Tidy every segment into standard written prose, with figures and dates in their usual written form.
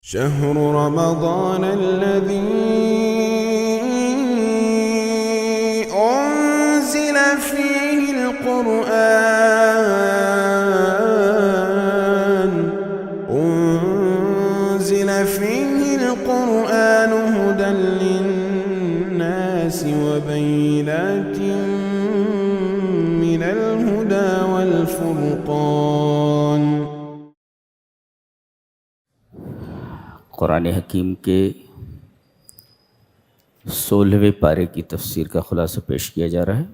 شهر رمضان الذي أنزل فيه القرآن هدى للناس وبينات من الهدى والفرقان۔ قرآن حکیم کے 16ویں پارے کی تفسیر کا خلاصہ پیش کیا جا رہا ہے۔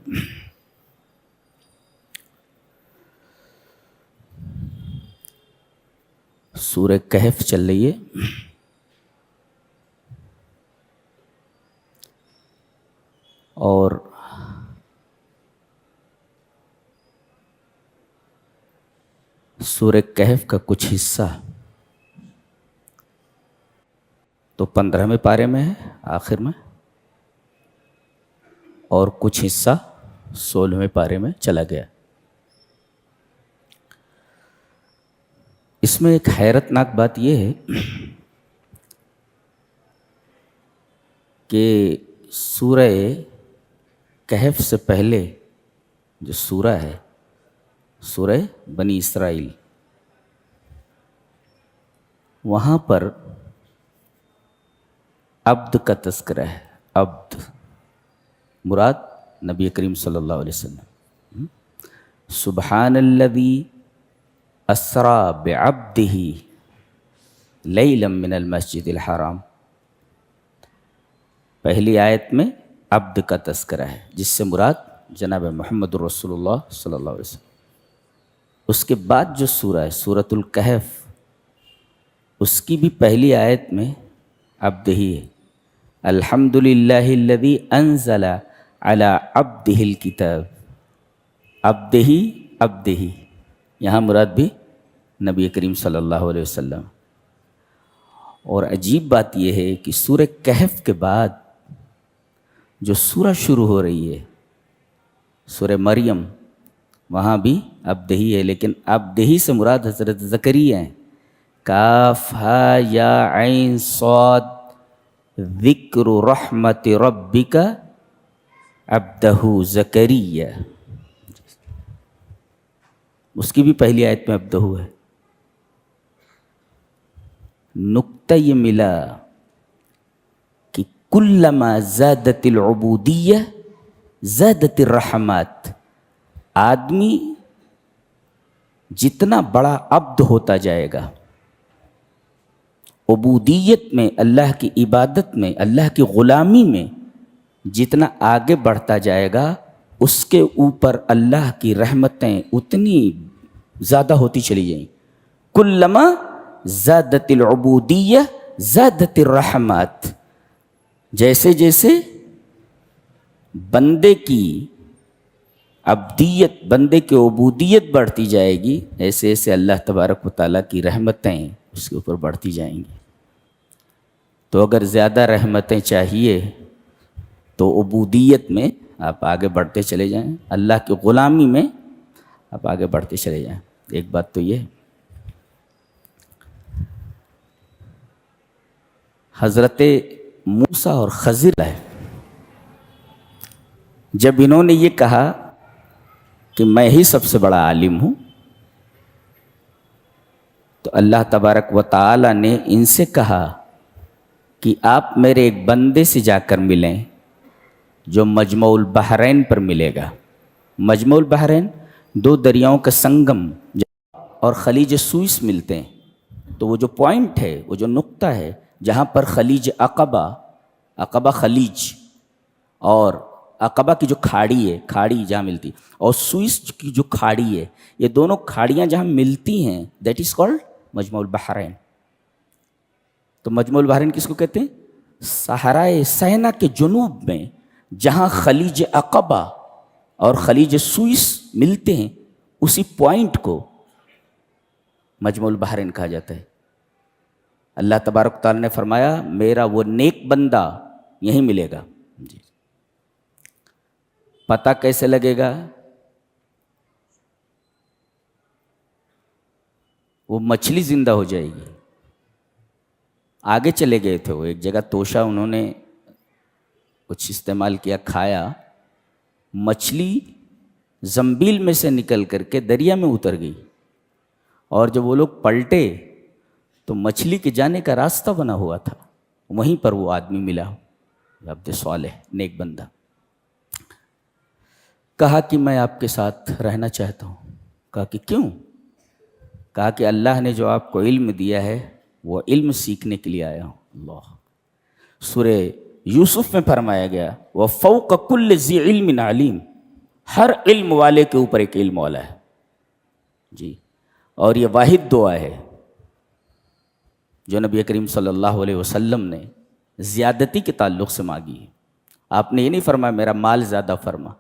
سورہ کہف چل رہی ہے۔ اور سورہ کہف کا کچھ حصہ تو 15ویں پارے میں ہے آخر میں، اور کچھ حصہ 16ویں پارے میں چلا گیا۔ اس میں ایک حیرت ناک بات یہ ہے کہ سورہ کہف سے پہلے جو سورہ ہے سورہ بنی اسرائیل، وہاں پر عبد کا تذکرہ ہے۔ عبد مراد نبی کریم صلی اللہ علیہ وسلم۔ سبحان الذی اسری بعبدہ لیلا من المسجد الحرام، پہلی آیت میں عبد کا تذکرہ ہے جس سے مراد جناب محمد رسول اللہ صلی اللہ علیہ وسلم۔ اس کے بعد جو سورہ ہے سورۃ الکہف، اس کی بھی پہلی آیت میں عبد ہی ہے۔ الحمد للہ الذی انزل علی عبدہ الکتاب، عبدہ یہاں مراد بھی نبی کریم صلی اللہ علیہ وسلم۔ اور عجیب بات یہ ہے کہ سورہ کہف کے بعد جو سورہ شروع ہو رہی ہے سورہ مریم، وہاں بھی عبدہ ہے، لیکن عبدہ سے مراد حضرت زکریا ہیں۔ کاف ہا یا عین صاد ذکر رحمت ربک عبدہ زکریا، اس کی بھی پہلی آیت میں عبدہ ہے۔ نکتہ یہ ملا کہ کلما زادت العبودیہ زادت الرحمات، آدمی جتنا بڑا عبد ہوتا جائے گا، عبودیت میں، اللہ کی عبادت میں، اللہ کی غلامی میں جتنا آگے بڑھتا جائے گا، اس کے اوپر اللہ کی رحمتیں اتنی زیادہ ہوتی چلی جائیں۔ کلما زادت العبودیہ زادت الرحمات، جیسے جیسے بندے کی عبدیت، بندے کی عبودیت بڑھتی جائے گی، ایسے ایسے اللہ تبارک و تعالیٰ کی رحمتیں اس کے اوپر بڑھتی جائیں گی۔ تو اگر زیادہ رحمتیں چاہیے تو عبودیت میں آپ آگے بڑھتے چلے جائیں، اللہ کی غلامی میں آپ آگے بڑھتے چلے جائیں۔ ایک بات تو یہ ہے۔ حضرت موسیٰ اور خضر ہے، جب انہوں نے یہ کہا کہ میں ہی سب سے بڑا عالم ہوں، تو اللہ تبارک و تعالی نے ان سے کہا کہ آپ میرے ایک بندے سے جا کر ملیں جو مجمع البحرین پر ملے گا۔ مجمع البحرین دو دریاؤں کا سنگم اور خلیج سوئس ملتے ہیں، تو وہ جو پوائنٹ ہے، وہ جو نقطہ ہے جہاں پر خلیج عقبہ خلیج اور عقبہ کی جو کھاڑی ہے، کھاڑی جہاں ملتی، اور سوئس کی جو کھاڑی ہے، یہ دونوں کھاڑیاں جہاں ملتی ہیں دیٹ از کالڈ مجمع البحرین۔ تو مجمع البحرین کس کو کہتے ہیں؟ صحرائے سینا کے جنوب میں جہاں خلیج عقبہ اور خلیج سوئس ملتے ہیں، اسی پوائنٹ کو مجمع البحرین کہا جاتا ہے۔ اللہ تبارک تعالیٰ نے فرمایا میرا وہ نیک بندہ یہیں ملے گا۔ جی، پتہ کیسے لگے گا؟ وہ مچھلی زندہ ہو جائے گی، آگے چلے گئے تھے وہ، ایک جگہ توشا انہوں نے کچھ استعمال کیا، کھایا، مچھلی زنبیل میں سے نکل کر کے دریا میں اتر گئی، اور جب وہ لوگ پلٹے تو مچھلی کے جانے کا راستہ بنا ہوا تھا، وہیں پر وہ آدمی ملا، عبد صالح نیک بندہ. کہا کہ میں آپ کے ساتھ رہنا چاہتا ہوں. کہا کہ کیوں؟ کہا کہ اللہ نے جو آپ کو علم دیا ہے وہ علم سیکھنے کے لیے آیا ہوں. اللہ، سورہ یوسف میں فرمایا گیا وَفَوْقَ كُلِّ ذِي عِلْمٍ عَلِيمٍ، ہر علم والے کے اوپر ایک علم والا ہے جی. اور یہ واحد دعا ہے جو نبی کریم صلی اللہ علیہ وسلم نے زیادتی کے تعلق سے مانگی ہے. آپ نے یہ نہیں فرمایا میرا مال زیادہ فرما،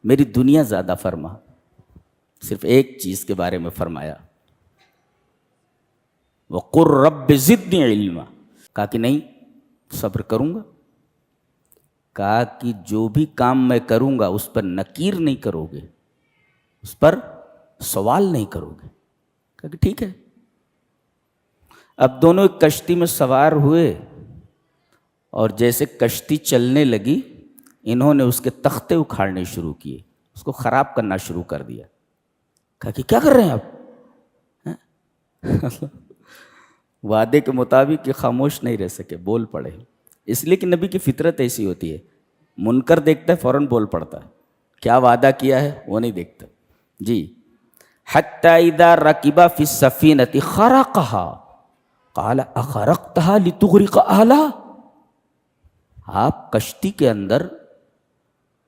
میری دنیا زیادہ فرما، صرف ایک چیز کے بارے میں فرمایا وَقُلْ رَبِّ زِدْنِي عِلْمًا. کہا کہ نہیں، صبر کروں گا. کہا کہ جو بھی کام میں کروں گا اس پر نکیر نہیں کرو گے، اس پر سوال نہیں کرو گے. کہا کہ ٹھیک ہے. اب دونوں ایک کشتی میں سوار ہوئے، اور جیسے کشتی چلنے لگی انہوں نے اس کے تختے اکھاڑنے شروع کیے، اس کو خراب کرنا شروع کر دیا. کہا کہ کیا کر رہے ہیں آپ؟ وعدے کے مطابق یہ خاموش نہیں رہ سکے، بول پڑے. اس لیے کہ نبی کی فطرت ایسی ہوتی ہے، منکر دیکھتا ہے فوراً بول پڑتا ہے، کیا وعدہ کیا ہے وہ نہیں دیکھتا جی. حتی اذا رکب فی السفینۃ خرقها قال اخرقتها لتغرق اہلها. آپ کشتی کے اندر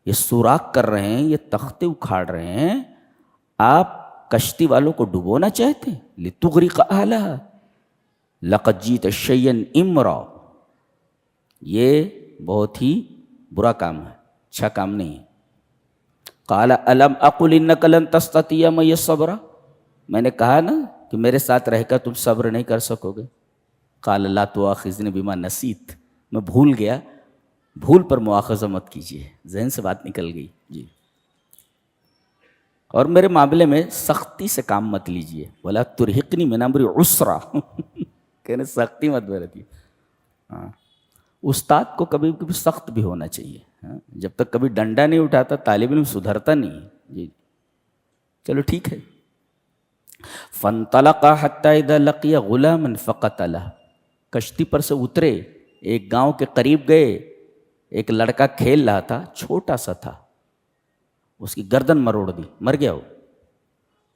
یہ سوراخ کر رہے ہیں، یہ تختے اکھاڑ رہے ہیں، آپ کشتی والوں کو ڈبونا چاہتے ہیں. لتغرق اہلها لقد جیت شیئا امرا، یہ بہت ہی برا کام ہے، اچھا کام نہیں ہے. قال الم اقل انک لن تستطیع معی الصبر، میں نے کہا نا کہ میرے ساتھ رہ کر تم صبر نہیں کر سکو گے. قال لا تؤاخذنی بما نسیت، میں بھول گیا، بھول پر مواخذہ مت کیجیے، ذہن سے بات نکل گئی جی. اور میرے معاملے میں سختی سے کام مت لیجیے. ولا ترہقنی من امری عسرا، کہنے سختی مت برتیے. ہاں، استاد کو کبھی کبھی سخت بھی ہونا چاہیے. جب تک کبھی ڈنڈا نہیں اٹھاتا طالب علم سدھرتا نہیں جی. چلو ٹھیک ہے. فانطلقا حتی اذا لقی غلاما فقتلہ، کشتی پر سے اترے، ایک گاؤں کے قریب گئے، ایک لڑکا کھیل رہا تھا، چھوٹا سا تھا، اس کی گردن مروڑ دی، مر گیا وہ.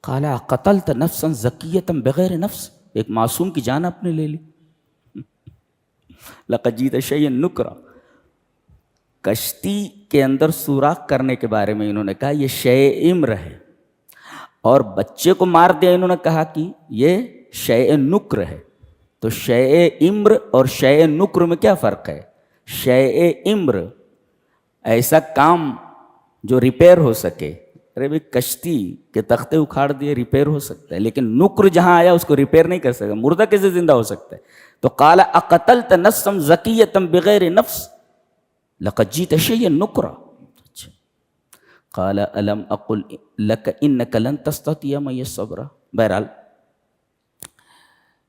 قال قتلت نفسا زکیۃ بغیر نفس، ایک معصوم کی جان آپ نے لے لی. لقد جیت شیئا نکرا. کشتی کے اندر سوراخ کرنے کے بارے میں انہوں نے کہا یہ شیء امر ہے، اور بچے کو مار دیا انہوں نے کہا کہ یہ شیء نکر ہے. تو شیء امر اور شیء نکر میں کیا فرق ہے؟ شیء امر ایسا کام جو ریپیئر ہو سکے. ارے بھائی کشتی کے تختے اکھاڑ دیے ریپیئر ہو سکتا ہے، لیکن نکر جہاں آیا اس کو ریپیئر نہیں کر سکتا. مردہ کیسے زندہ ہو سکتا ہے؟ تو قال اقتلت نفسا زکیۃ بغیر نفس لقد جیت شیئا نکرا. قال الم اقل لک انک لن تستطیع معی الصبر. بہرحال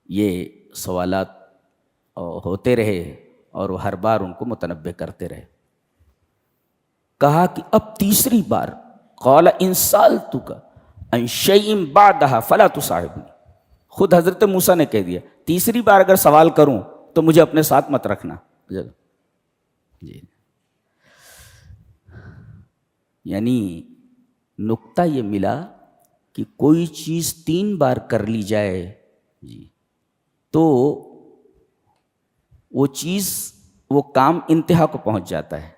یہ سوالات ہوتے رہے اور وہ ہر بار ان کو متنبہ کرتے رہے. کہا کہ اب تیسری بار قال ان سألتک عن شیء بعدها فلا تصاحبنی. خود حضرت موسیٰ نے کہہ دیا تیسری بار اگر سوال کروں تو مجھے اپنے ساتھ مت رکھنا جی. یعنی نکتہ یہ ملا کہ کوئی چیز 3 بار کر لی جائے جی تو وہ چیز، وہ کام انتہا کو پہنچ جاتا ہے.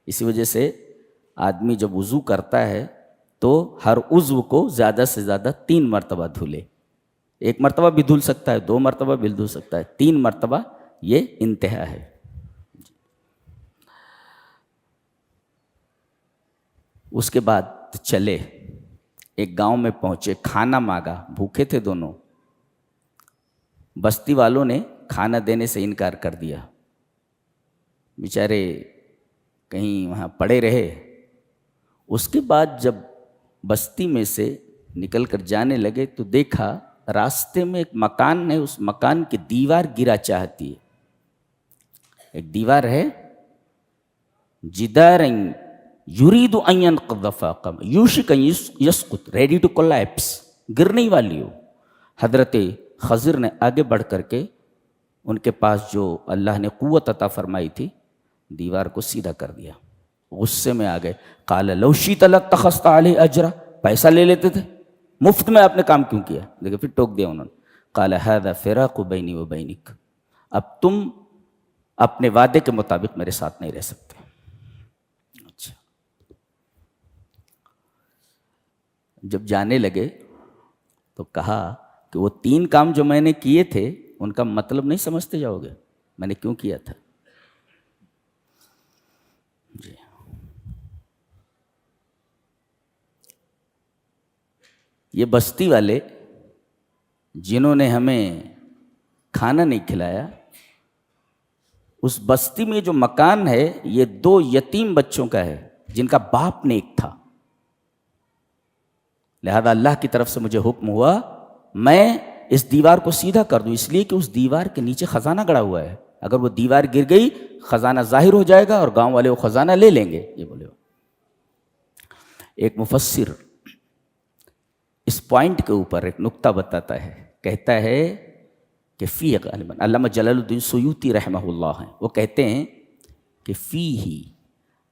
اسی وجہ سے آدمی جب وضو کرتا ہے تو ہر عضو کو زیادہ سے زیادہ 3 مرتبہ دھلے. 1 مرتبہ بھی دھل سکتا ہے، 2 مرتبہ بھی دھل سکتا ہے، 3 مرتبہ یہ انتہا ہے. اس کے بعد چلے، ایک گاؤں میں پہنچے، کھانا مانگا، بھوکے تھے دونوں. بستی والوں نے کھانا دینے سے انکار کر دیا، بیچارے کہیں وہاں پڑے رہے. اس کے بعد جب بستی میں سے نکل کر جانے لگے تو دیکھا راستے میں ایک مکان ہے, اس مکان کی دیوار گرا چاہتی ہے. ایک دیوار ہے, جدار یرید ان ينقض فاقم یوشک ان یسقط, ریڈی ٹو کولیپس, گرنے ہی والی ہو. حضرت خضر نے آگے بڑھ کر کے ان کے پاس جو اللہ نے قوت عطا فرمائی تھی, دیوار کو سیدھا کر دیا. غصے میں آ گئے. قال لو شئت لاتخذت علیہ اجرا, پیسہ لے لیتے تھے, مفت میں آپ نے کام کیوں کیا؟ دیکھیں پھر ٹوک دیا انہوں نے. قال هذا فراق بینی و بینک, اب تم اپنے وعدے کے مطابق میرے ساتھ نہیں رہ سکتے. اچھا, جب جانے لگے تو کہا کہ وہ 3 کام جو میں نے کیے تھے ان کا مطلب نہیں سمجھتے جاؤ گے, میں نے کیوں کیا تھا. جی, یہ بستی والے جنہوں نے ہمیں کھانا نہیں کھلایا, اس بستی میں جو مکان ہے یہ 2 یتیم بچوں کا ہے جن کا باپ نیک تھا. لہذا اللہ کی طرف سے مجھے حکم ہوا میں اس دیوار کو سیدھا کر دوں, اس لیے کہ اس دیوار کے نیچے خزانہ گڑا ہوا ہے. اگر وہ دیوار گر گئی خزانہ ظاہر ہو جائے گا اور گاؤں والے وہ خزانہ لے لیں گے. یہ بولے. ایک مفسر اس پوائنٹ کے اوپر ایک نقطہ بتاتا ہے, کہتا ہے کہ فی غالباً علامہ جلال الدین سیوطی رحمہ اللہ ہیں, وہ کہتے ہیں کہ فیہ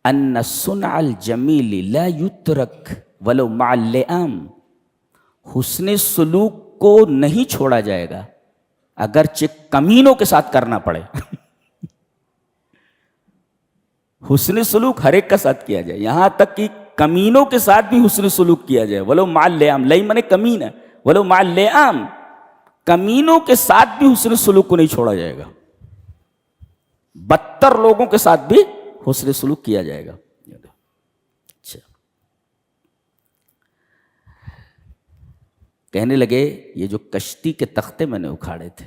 ان صنع الجمیل لا یترک ولو مع اللئام, حسن سلوک کو نہیں چھوڑا جائے گا اگرچہ کمینوں کے ساتھ کرنا پڑے. حسن سلوک ہر ایک کا ساتھ کیا جائے, یہاں تک کہ کمینوں کے ساتھ بھی حسن سلوک کیا جائے. ولو مع اللئام, لئی منے کمین ہے, ولو مع اللئام, کمینوں کے ساتھ بھی حسن سلوک کو نہیں چھوڑا جائے گا, بدتر لوگوں کے ساتھ بھی حسن سلوک کیا جائے گا. اچھا, کہنے لگے یہ جو کشتی کے تختے میں نے اکھاڑے تھے,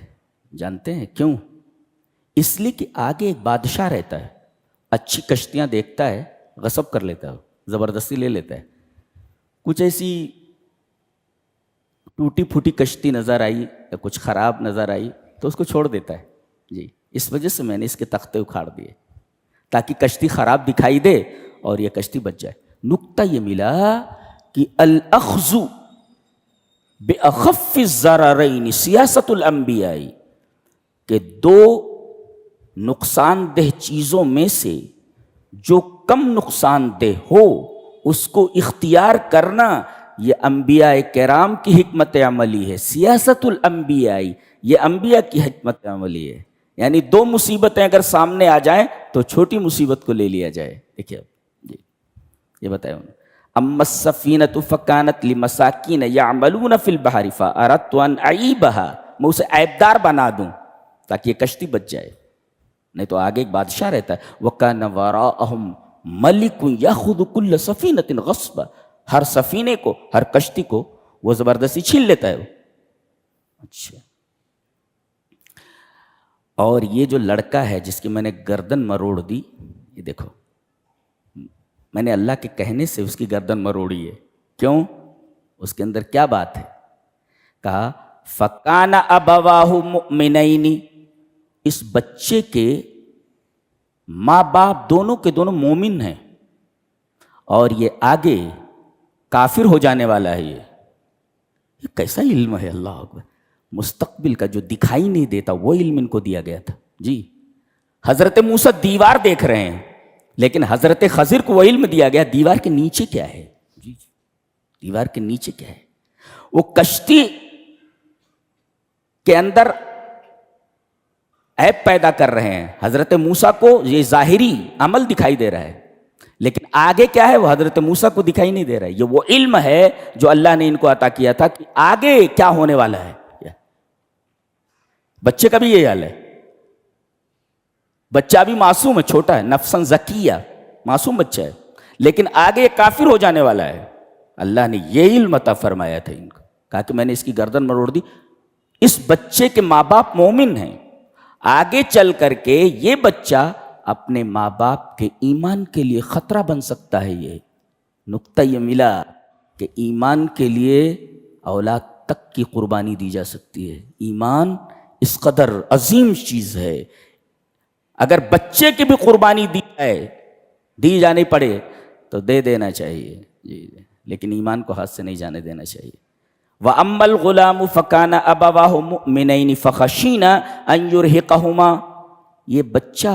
جانتے ہیں کیوں؟ اس لیے کہ آگے ایک بادشاہ رہتا ہے, اچھی کشتیاں دیکھتا ہے, غصب کر لیتا ہے, زبردستی لے لیتا ہے. کچھ ایسی ٹوٹی پھوٹی کشتی نظر آئی یا کچھ خراب نظر آئی تو اس کو چھوڑ دیتا ہے. جی, اس وجہ سے میں نے اس کے تختے اکھاڑ دیے تاکہ کشتی خراب دکھائی دے اور یہ کشتی بچ جائے. نقطہ یہ ملا کہ الاخذ باخف الضررین سیاست الانبیاء, کہ 2 نقصان دہ چیزوں میں سے جو کم نقصان دہ ہو اس کو اختیار کرنا یہ انبیاء کرام کی حکمت عملی ہے. سیاست الانبیاء, یہ انبیاء کی حکمت عملی ہے. یعنی 2 مصیبتیں اگر سامنے آ جائیں تو چھوٹی مصیبت کو لے لیا جائے. دیکھیے جی, یہ بتایا انہوں نے. اما السفینۃ فکانت لمساکین یعملون فی البحر فاردت ان اعیبها, میں اسے عیبدار بنا دوں تاکہ یہ کشتی بچ جائے. نہیں تو آگے ایک بادشاہ رہتا ہے, وَكَانَ وَرَاءَهُمْ مَلِكٌ يَأْخُذُ كُلَّ سَفِينَةٍ غَصْبًا, ہر سفینے کو, ہر کشتی کو وہ زبردستی چھین لیتا ہے وہ. اچھا, اور یہ جو لڑکا ہے جس کی میں نے گردن مروڑ دی, یہ دیکھو میں نے اللہ کے کہنے سے اس کی گردن مروڑی ہے. کیوں؟ اس کے اندر کیا بات ہے؟ کہا فَكَانَ أَبَوَاهُ مُؤْمِنَيْنِ, اس بچے کے ماں باپ دونوں کے دونوں مومن ہیں اور یہ آگے کافر ہو جانے والا ہے. یہ کیسا علم ہے, اللہ اکبر. مستقبل کا جو دکھائی نہیں دیتا وہ علم ان کو دیا گیا تھا. جی, حضرت موسیٰ دیوار دیکھ رہے ہیں لیکن حضرت خضر کو وہ علم دیا گیا دیوار کے نیچے کیا ہے. جی, دیوار کے نیچے کیا ہے. وہ کشتی کے اندر عیب پیدا کر رہے ہیں, حضرت موسیٰ کو یہ ظاہری عمل دکھائی دے رہا ہے لیکن آگے کیا ہے وہ حضرت موسیٰ کو دکھائی نہیں دے رہا ہے. یہ وہ علم ہے جو اللہ نے ان کو عطا کیا تھا کہ آگے کیا ہونے والا ہے. بچے کا بھی یہ حال ہے, بچہ بھی معصوم ہے, چھوٹا ہے, نفساً زکیہ, معصوم بچہ ہے, لیکن آگے یہ کافر ہو جانے والا ہے. اللہ نے یہ علم عطا فرمایا تھا ان کو, کہا کہ میں نے اس کی گردن مروڑ دی. اس بچے کے ماں باپ مومن ہیں, آگے چل کر کے یہ بچہ اپنے ماں باپ کے ایمان کے لیے خطرہ بن سکتا ہے. یہ نقطہ یہ ملا کہ ایمان کے لیے اولاد تک کی قربانی دی جا سکتی ہے. ایمان اس قدر عظیم چیز ہے، اگر بچے کی بھی قربانی دی جانی پڑے تو دے دینا چاہیے جی، لیکن ایمان کو ہاتھ سے نہیں جانے دینا چاہیے. وَأَمَّا الْغُلَامُ فَكَانَ أَبَوَاهُ مُؤْمِنَيْنِ فَخَشِينَا أَن يُرْهِقَهُمَا، یہ بچہ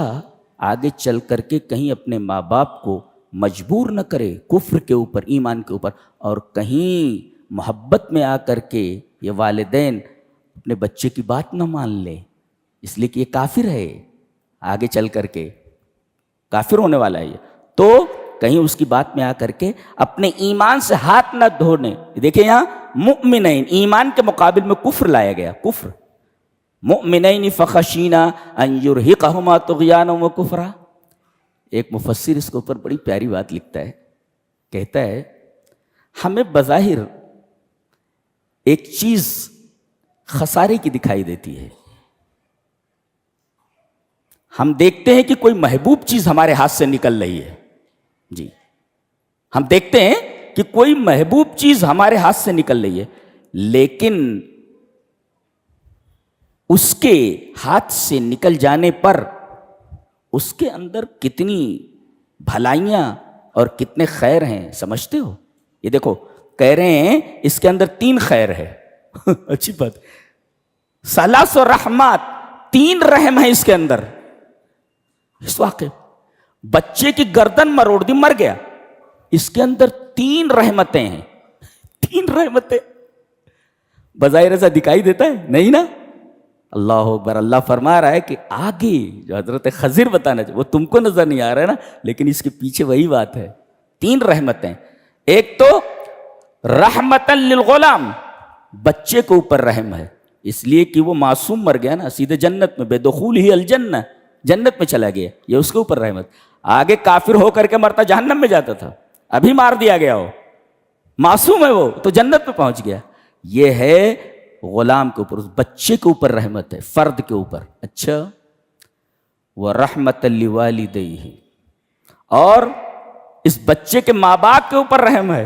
آگے چل کر کے کہیں اپنے ماں باپ کو مجبور نہ کرے کفر کے اوپر، ایمان کے اوپر، اور کہیں محبت میں آ کر کے یہ والدین اپنے بچے کی بات نہ مان لے، اس لیے کہ یہ کافر ہے، آگے چل کر کے کافر ہونے والا ہے یہ، تو کہیں اس کی بات میں آ کر کے اپنے ایمان سے ہاتھ نہ دھونے. دیکھیں یہاں مؤمنین، ایمان کے مقابل میں کفر لایا گیا، کفر. مؤمنین فخشینا ان یرہقہما طغیانا و کفرا. ایک مفسر اس کے اوپر بڑی پیاری بات لکھتا ہے، کہتا ہے ہمیں بظاہر ایک چیز خسارے کی دکھائی دیتی ہے، ہم دیکھتے ہیں کہ کوئی محبوب چیز ہمارے ہاتھ سے نکل رہی ہے جی، ہم دیکھتے ہیں کہ کوئی محبوب چیز ہمارے ہاتھ سے نکل رہی ہے، لیکن اس کے ہاتھ سے نکل جانے پر اس کے اندر کتنی بھلائیاں اور کتنے خیر ہیں سمجھتے ہو؟ یہ دیکھو کہہ رہے ہیں اس کے اندر 3 خیر ہے. اچھی بات، ثلاث رحمات، 3 رحم ہے اس کے اندر. اس واقعے بچے کی گردن مروڑ دی، مر گیا، اس کے اندر 3 رحمتیں ہیں. 3 رحمتیں بظاہر ایسا دکھائی دیتا ہے نہیں نا. اللہ اکبر. اللہ فرما رہا ہے کہ آگے جو حضرت خضر بتانا چاہیے وہ تم کو نظر نہیں آ رہا ہے نا، لیکن اس کے پیچھے وہی بات ہے. 3 رحمتیں، ایک تو رحمتاً للغلام، بچے کے اوپر رحم ہے، اس لیے کہ وہ معصوم مر گیا نا، سیدھے جنت میں، بے دخول ہی الجنہ، جنت میں چلا گیا، یہ اس کے اوپر رحمت. آگے کافر ہو کر کے مرتا جہنم میں جاتا تھا، ابھی مار دیا گیا، وہ معصوم ہے، وہ تو جنت میں پہنچ گیا. یہ ہے غلام کے اوپر، اس بچے کے اوپر رحمت ہے، فرد کے اوپر. اچھا، وَرَحْمَةً لِوَالِدَيْهِ، اور اس بچے کے ماں باپ کے اوپر رحم ہے.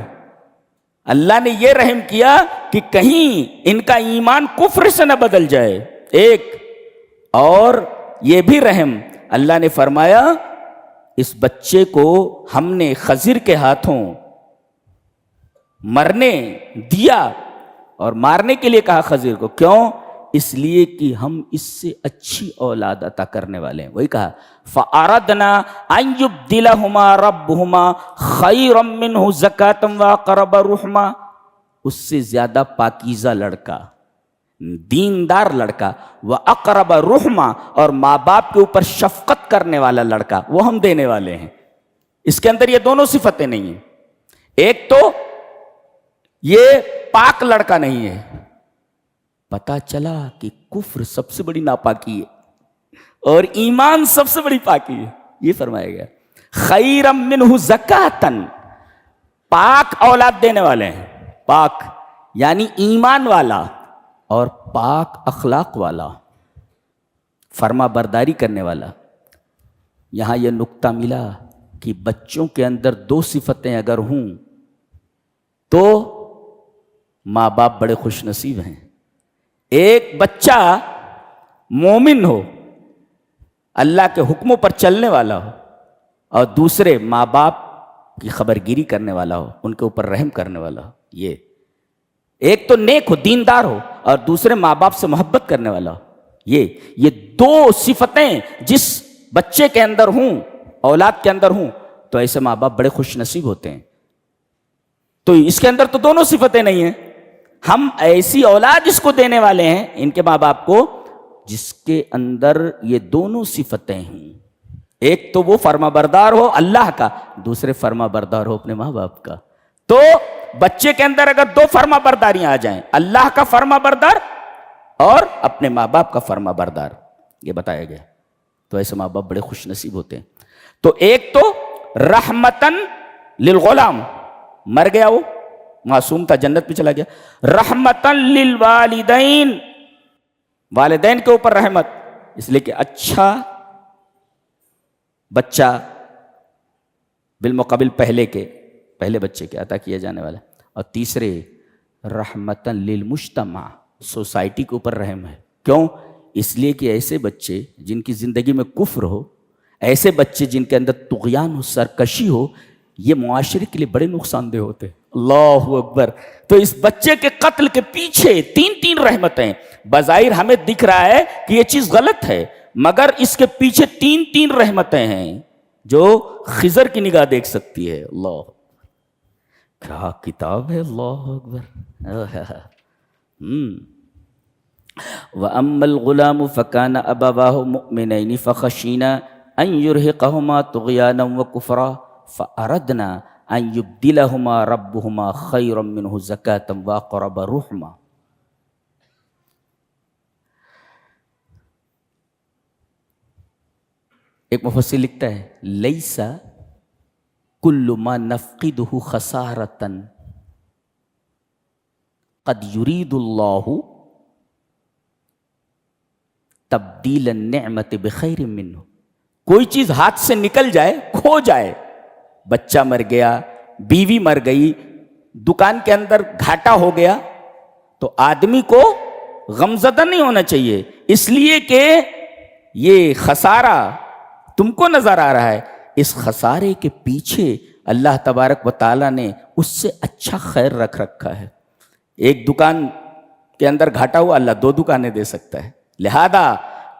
اللہ نے یہ رحم کیا کہ کہیں ان کا ایمان کفر سے نہ بدل جائے. ایک اور یہ بھی رحم، اللہ نے فرمایا اس بچے کو ہم نے خضر کے ہاتھوں مرنے دیا، اور مارنے کے لیے کہا خضر کو، کیوں؟ اس لیے کہ ہم اس سے اچھی اولاد عطا کرنے والے ہیں. وہی کہا فَأَرَدْنَا أَن يُبْدِلَهُمَا رَبُّهُمَا خَيْرًا مِّنْهُ زَكَاةً وَأَقْرَبَ رُحْمًا. اس سے زیادہ پاکیزہ لڑکا، دیندار لڑکا، وَأَقْرَبَ رُحْمًا، اور ماں باپ کے اوپر شفقت کرنے والا لڑکا وہ ہم دینے والے ہیں. اس کے اندر یہ دونوں صفتیں نہیں ہیں. ایک تو یہ پاک لڑکا نہیں ہے، پتا چلا کہ کفر سب سے بڑی ناپاکی ہے اور ایمان سب سے بڑی پاکی ہے. یہ فرمایا گیا خیرم منہ زکاتن، پاک اولاد دینے والے ہیں. پاک یعنی ایمان والا اور پاک اخلاق والا، فرما برداری کرنے والا. یہاں یہ نقطہ ملا کہ بچوں کے اندر 2 صفتیں اگر ہوں تو ماں باپ بڑے خوش نصیب ہیں. ایک بچہ مومن ہو، اللہ کے حکموں پر چلنے والا ہو، اور دوسرے ماں باپ کی خبر گیری کرنے والا ہو، ان کے اوپر رحم کرنے والا ہو. یہ ایک تو نیک ہو، دیندار ہو، اور دوسرے ماں باپ سے محبت کرنے والا ہو. یہ 2 صفتیں جس بچے کے اندر ہوں، اولاد کے اندر ہوں، تو ایسے ماں باپ بڑے خوش نصیب ہوتے ہیں. تو اس کے اندر تو دونوں صفتیں نہیں ہیں. ہم ایسی اولاد اس کو دینے والے ہیں، ان کے ماں باپ کو، جس کے اندر یہ دونوں صفتیں ہیں. ایک تو وہ فرما بردار ہو اللہ کا، دوسرے فرما بردار ہو اپنے ماں باپ کا. تو بچے کے اندر اگر 2 فرما برداریاں آ جائیں، اللہ کا فرما بردار اور اپنے ماں باپ کا فرما بردار، یہ بتایا گیا، تو ایسے ماں باپ بڑے خوش نصیب ہوتے ہیں. تو ایک تو رحمتاً للغلام، مر گیا، وہ معصوم تھا، جنت میں چلا گیا. رحمتاً للوالدین، والدین کے اوپر رحمت، اس لیے کہ اچھا بچہ بالمقابل پہلے بچے کے عطا کیا جانے والا. اور تیسرے رحمتن للمجتمع، سوسائٹی کے اوپر رحم ہے. کیوں؟ اس لیے کہ ایسے بچے جن کی زندگی میں کفر ہو، ایسے بچے جن کے اندر طغیان ہو، سرکشی ہو، یہ معاشرے کے لیے بڑے نقصان دہ ہوتے ہیں. اللہ اکبر. تو اس بچے کے قتل کے پیچھے تین رحمتیں. بظاہر ہمیں دکھ رہا ہے کہ یہ چیز غلط ہے، مگر اس کے پیچھے تین رحمتیں ہیں جو خضر کی نگاہ دیکھ سکتی ہے. اللہ کیا کتاب ہے. اللہ اکبر. وَأَمَّا الْغُلَامُ فَكَانَ أَبَوَاهُ مُؤْمِنَيْنِ فَخَشِينَا أَن يُرْهِقَهُمَا طُغْيَانًا وَكُفْرًا فَأَرَدْنَا أَن يُبْدِلَهُمَا رَبُّهُمَا خَيْرًا مِّنْهُ زَكَاةً وَأَقْرَبَ رُحْمًا. ایک مفسر لکھتا ہے لَيْسَ كُلُّ مَا نَفْقِدُهُ خَسَارَةً قَدْ يُرِيدُ اللَّهُ تبدیل النعمت بخیر منہ. کوئی چیز ہاتھ سے نکل جائے، کھو جائے، بچہ مر گیا، بیوی مر گئی، دکان کے اندر گھاٹا ہو گیا، تو آدمی کو غمزدہ نہیں ہونا چاہیے، اس لیے کہ یہ خسارہ تم کو نظر آ رہا ہے. اس خسارے کے پیچھے اللہ تبارک و تعالیٰ نے اس سے اچھا خیر رکھ رکھا ہے. ایک دکان کے اندر گھاٹا ہوا، اللہ 2 دکانیں دے سکتا ہے. لہذا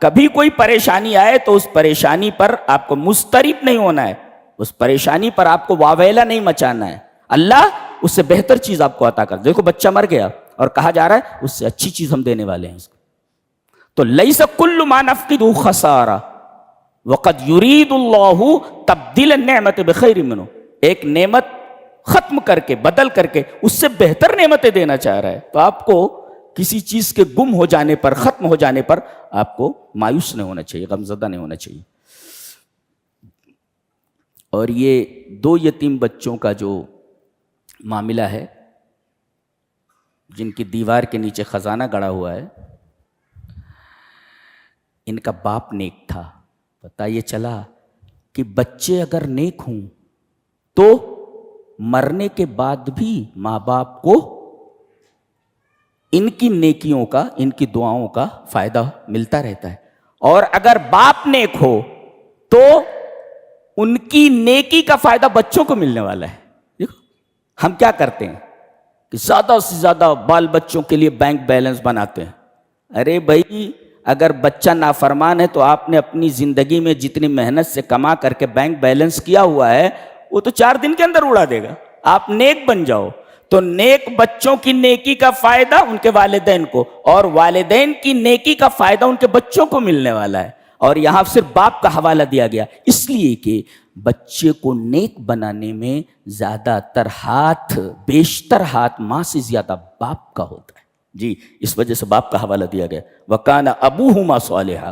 کبھی کوئی پریشانی آئے تو اس پریشانی پر آپ کو مضطرب نہیں ہونا ہے، اس پریشانی پر آپ کو واویلا نہیں مچانا ہے. اللہ اس سے بہتر چیز آپ کو عطا کر. دیکھو بچہ مر گیا اور کہا جا رہا ہے اس سے اچھی چیز ہم دینے والے ہیں اس کو. تو لیس کل ما نفقد خسارہ وقد یرید اللہ تبدیل النعمت بخیر منہ. ایک نعمت ختم کر کے، بدل کر کے اس سے بہتر نعمتیں دینا چاہ رہا ہے. تو آپ کو کسی چیز کے گم ہو جانے پر، ختم ہو جانے پر آپ کو مایوس نہیں ہونا چاہیے، غمزدہ نہیں ہونا چاہیے. اور یہ 2 یتیم بچوں کا جو معاملہ ہے، جن کی دیوار کے نیچے خزانہ گڑا ہوا ہے، ان کا باپ نیک تھا. پتہ یہ چلا کہ بچے اگر نیک ہوں تو مرنے کے بعد بھی ماں باپ کو ان کی نیکیوں کا، ان کی دعاؤں کا فائدہ ملتا رہتا ہے. اور اگر باپ نیک ہو تو ان کی نیکی کا فائدہ بچوں کو ملنے والا ہے. دیکھو ہم کیا کرتے ہیں کہ زیادہ سے زیادہ بال بچوں کے لیے بینک بیلنس بناتے ہیں. ارے بھائی اگر بچہ نافرمان ہے تو آپ نے اپنی زندگی میں جتنی محنت سے کما کر کے بینک بیلنس کیا ہوا ہے وہ تو 4 دن کے اندر اڑا دے گا. آپ نیک بن جاؤ تو نیک بچوں کی نیکی کا فائدہ ان کے والدین کو، اور والدین کی نیکی کا فائدہ ان کے بچوں کو ملنے والا ہے. اور یہاں صرف باپ کا حوالہ دیا گیا اس لیے کہ بچے کو نیک بنانے میں زیادہ تر ہاتھ، بیشتر ہاتھ ماں سے زیادہ باپ کا ہوتا ہے. جی اس وجہ سے باپ کا حوالہ دیا گیا. وَكَانَ أَبُوهُمَا صَالِحًا.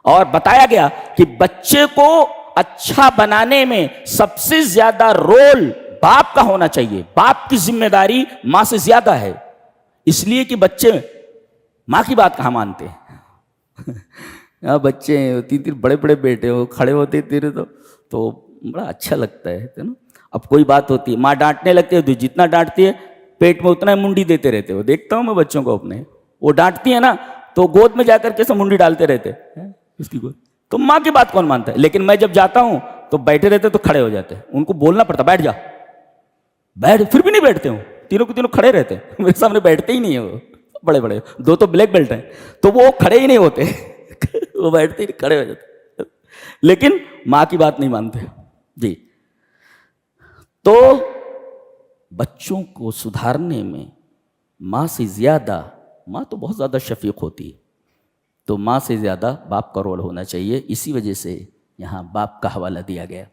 اور بتایا گیا کہ بچے کو اچھا بنانے میں سب سے زیادہ رول باپ کا ہونا چاہیے. باپ کی ذمہ داری ماں سے زیادہ ہے، اس لیے کہ بچے ماں کی بات کہاں مانتے ہیں. بچے 3 بڑے بڑے بیٹے ہو کھڑے ہوتے تیرے تو بڑا اچھا لگتا ہے نا. اب کوئی بات ہوتی ہے ماں ڈانٹنے لگتی ہے، جتنا ڈانٹتی ہے پیٹ میں اتنا منڈی دیتے رہتے ہو. دیکھتا ہوں میں بچوں کو اپنے، وہ ڈانٹتی ہے نا تو گود میں جا کر کے منڈی ڈالتے رہتے اس کی گود. تو ماں کی بات کون مانتا ہے؟ لیکن میں جب جاتا ہوں تو بیٹھے رہتے تو کھڑے ہو جاتے ہیں، ان کو بولنا پڑتا بیٹھ جا، بیٹھ، پھر بھی نہیں بیٹھتے ہوں. تینوں کے تینوں کھڑے رہتے ہیں، میرے سامنے بیٹھتے ہی نہیں ہیں. وہ بڑے بڑے 2 تو بلیک بیلٹ ہیں تو وہ کھڑے ہی نہیں ہوتے وہ بیٹھتے ہی کھڑے ہو جاتے، لیکن ماں کی بات نہیں مانتے. جی تو بچوں کو سدھارنے میں ماں سے زیادہ، ماں تو بہت زیادہ شفیق ہوتی ہے، تو ماں سے زیادہ باپ کا رول ہونا چاہیے. اسی وجہ سے یہاں باپ کا حوالہ دیا گیا.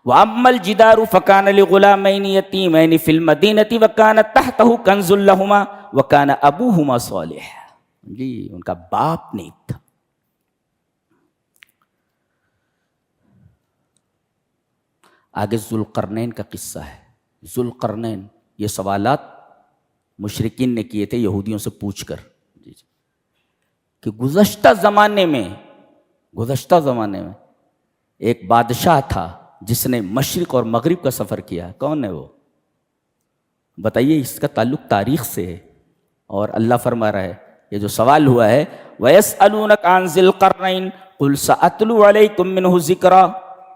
وَأَمَّا الْجِدَارُ فَكَانَ لِغُلَامَيْنِ يَتِيمَيْنِ فِي الْمَدِينَةِ وَكَانَ تَحْتَهُ كَنْزٌ لَهُمَا وَكَانَ أَبُوهُمَا صَالِحًا. جی ان کا باپ نیک تھا. آگے ذوالقرنین کا قصہ ہے. ذوالقرنین، یہ سوالات مشرکین نے کیے تھے یہودیوں سے پوچھ کر کہ گزشتہ زمانے میں ایک بادشاہ تھا جس نے مشرق اور مغرب کا سفر کیا. کون ہے وہ؟ بتائیے، اس کا تعلق تاریخ سے ہے. اور اللہ فرما رہا ہے یہ جو سوال ہوا ہے وَيَسْأَلُونَكَ عَنْ ذِي الْقَرْنَيْنِ قُلْ سَأَتْلُو عَلَيْكُم مِّنْهُ ذِكْرًا،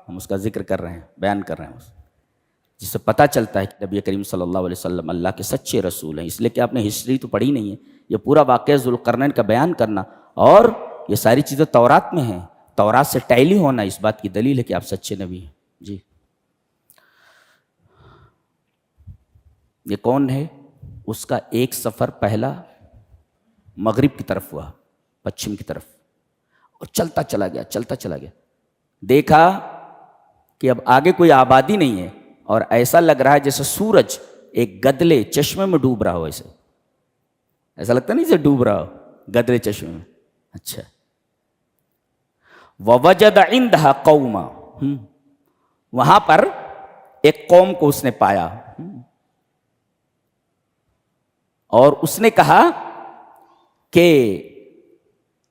ہم اس کا ذکر کر رہے ہیں، بیان کر رہے ہیں، جس سے پتہ چلتا ہے کہ نبی کریم صلی اللہ علیہ وسلم اللہ کے سچے رسول ہیں، اس لیے کہ آپ نے ہسٹری تو پڑھی نہیں ہے، یہ پورا واقعہ ذوالقرنین کا بیان کرنا، اور یہ ساری چیزیں تورات میں ہیں، تورات سے ٹیلی ہونا اس بات کی دلیل ہے کہ آپ سچے نبی ہیں۔ جی یہ کون ہے؟ اس کا ایک سفر پہلا مغرب کی طرف ہوا، پچھم کی طرف، اور چلتا چلا گیا، دیکھا کہ اب آگے کوئی آبادی نہیں ہے، اور ایسا لگ رہا ہے جیسے سورج ایک گدلے چشمے میں ڈوب رہا ہو، ایسا لگتا نہیں جیسے ڈوب رہا ہو گدلے چشمے میں۔ اچھا، وَوَجَدَ عِندَهَا قَوْمًا، وہاں پر ایک قوم کو اس نے پایا، اور اس نے کہا کہ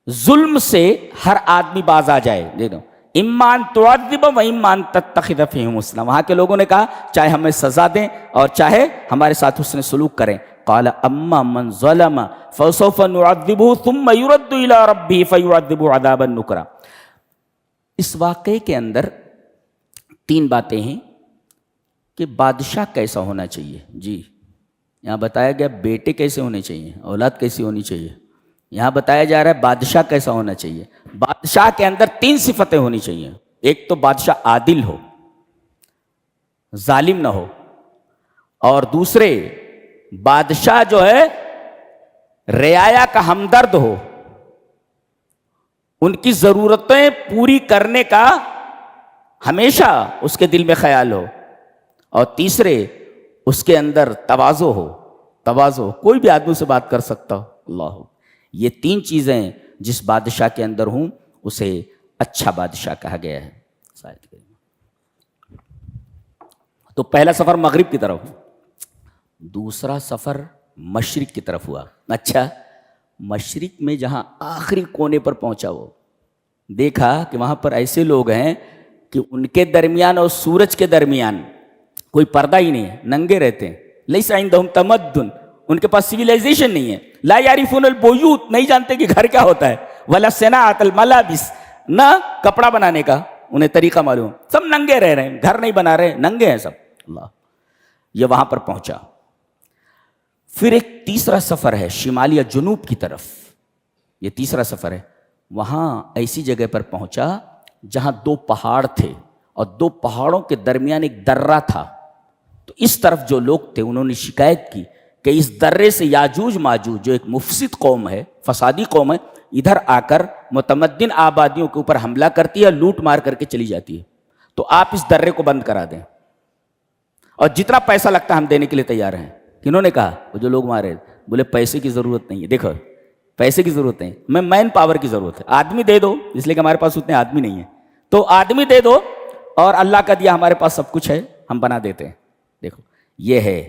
ظلم سے ہر آدمی باز آ جائے، دیکھو اِمَّا أَن تُعَذِّبَ وَإِمَّا أَن تَتَّخِذَ فِيهِمْ حُسْنًا، وہاں کے لوگوں نے کہا چاہے ہمیں سزا دیں اور چاہے ہمارے ساتھ حسن سلوک کریں۔ قَالَ أَمَّا مَنْ ظَلَمَ فَسَوْفَ نُعَذِّبُهُ ثُمَّ يُرَدُّ إِلَىٰ رَبِّهِ فَيُعَذِّبُهُ عَذَابًا نُكْرًا۔ اس واقعے کے اندر تین باتیں ہیں کہ بادشاہ کیسا ہونا چاہیے۔ جی یہاں بتایا گیا بیٹے کیسے ہونے چاہیے، اولاد کیسی ہونی چاہیے، یہاں بتایا جا رہا ہے بادشاہ کیسا ہونا چاہیے۔ بادشاہ کے اندر تین صفتیں ہونی چاہیے، ایک تو بادشاہ عادل ہو، ظالم نہ ہو، اور دوسرے بادشاہ جو ہے رعایا کا ہمدرد ہو، ان کی ضرورتیں پوری کرنے کا ہمیشہ اس کے دل میں خیال ہو، اور تیسرے اس کے اندر تواضع ہو، کوئی بھی آدمی سے بات کر سکتا ہو، اللہ، یہ تین چیزیں جس بادشاہ کے اندر ہوں اسے اچھا بادشاہ کہا گیا ہے۔ تو پہلا سفر مغرب کی طرف، دوسرا سفر مشرق کی طرف ہوا۔ اچھا، مشرق میں جہاں آخری کونے پر پہنچا وہ دیکھا کہ وہاں پر ایسے لوگ ہیں کہ ان کے درمیان اور سورج کے درمیان کوئی پردہ ہی نہیں ہے، ننگے رہتے ہیں، لیس عندہم تمدن، ان کے پاس سویلائزیشن نہیں ہے، لا یعرفون البیوت، نہیں جانتے کہ گھر کیا ہوتا ہے، ولا صناعۃ الملابس، نہ کپڑا بنانے کا انہیں طریقہ معلوم، سب ننگے رہ رہے ہیں، گھر نہیں بنا رہے، ننگے ہیں سب۔ اللہ، یہ وہاں پر پہنچا۔ پھر ایک تیسرا سفر ہے شمال یا جنوب کی طرف، یہ تیسرا سفر ہے، وہاں ایسی جگہ پر پہنچا جہاں دو پہاڑ تھے اور دو پہاڑوں کے درمیان ایک درہ تھا، تو اس طرف جو لوگ تھے انہوں نے شکایت کی کہ اس درے سے یاجوج ماجوج جو ایک مفسد قوم ہے، فسادی قوم ہے، ادھر آ کر متمدن آبادیوں کے اوپر حملہ کرتی ہے، لوٹ مار کر کے چلی جاتی ہے، تو آپ اس درے کو بند کرا دیں، اور جتنا پیسہ لگتا ہے ہم دینے کے لیے تیار ہیں۔ کنہوں نے کہا؟ وہ جو لوگ مارے، بولے پیسے کی ضرورت نہیں ہے، دیکھو پیسے کی ضرورت نہیں، میں مین پاور کی ضرورت ہے، آدمی دے دو، اس لیے کہ ہمارے پاس اتنے آدمی نہیں ہیں، تو آدمی دے دو، اور اللہ کا دیا ہمارے پاس سب کچھ ہے، ہم بنا دیتے ہیں۔ دیکھو یہ ہے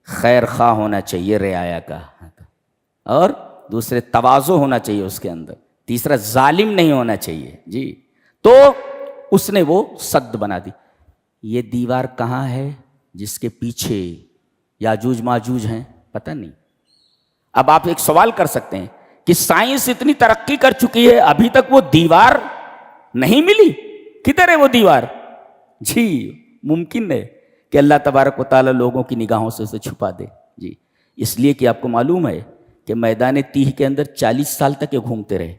خیر خواہ ہونا چاہیے رعایا کا، اور دوسرے تواضع ہونا چاہیے اس کے اندر، تیسرا ظالم نہیں ہونا چاہیے۔ جی تو اس نے وہ سد بنا دی۔ یہ دیوار کہاں ہے جس کے پیچھے یاجوج ماجوج ہیں؟ پتہ نہیں۔ اب آپ ایک سوال کر سکتے ہیں کہ سائنس اتنی ترقی کر چکی ہے، ابھی تک وہ دیوار نہیں ملی، کدھر ہے وہ دیوار؟ جی ممکن ہے کہ اللہ تبارک و تعالیٰ لوگوں کی نگاہوں سے اسے چھپا دے۔ جی اس لیے کہ آپ کو معلوم ہے کہ میدان تیہ کے اندر 40 سال تک یہ گھومتے رہے،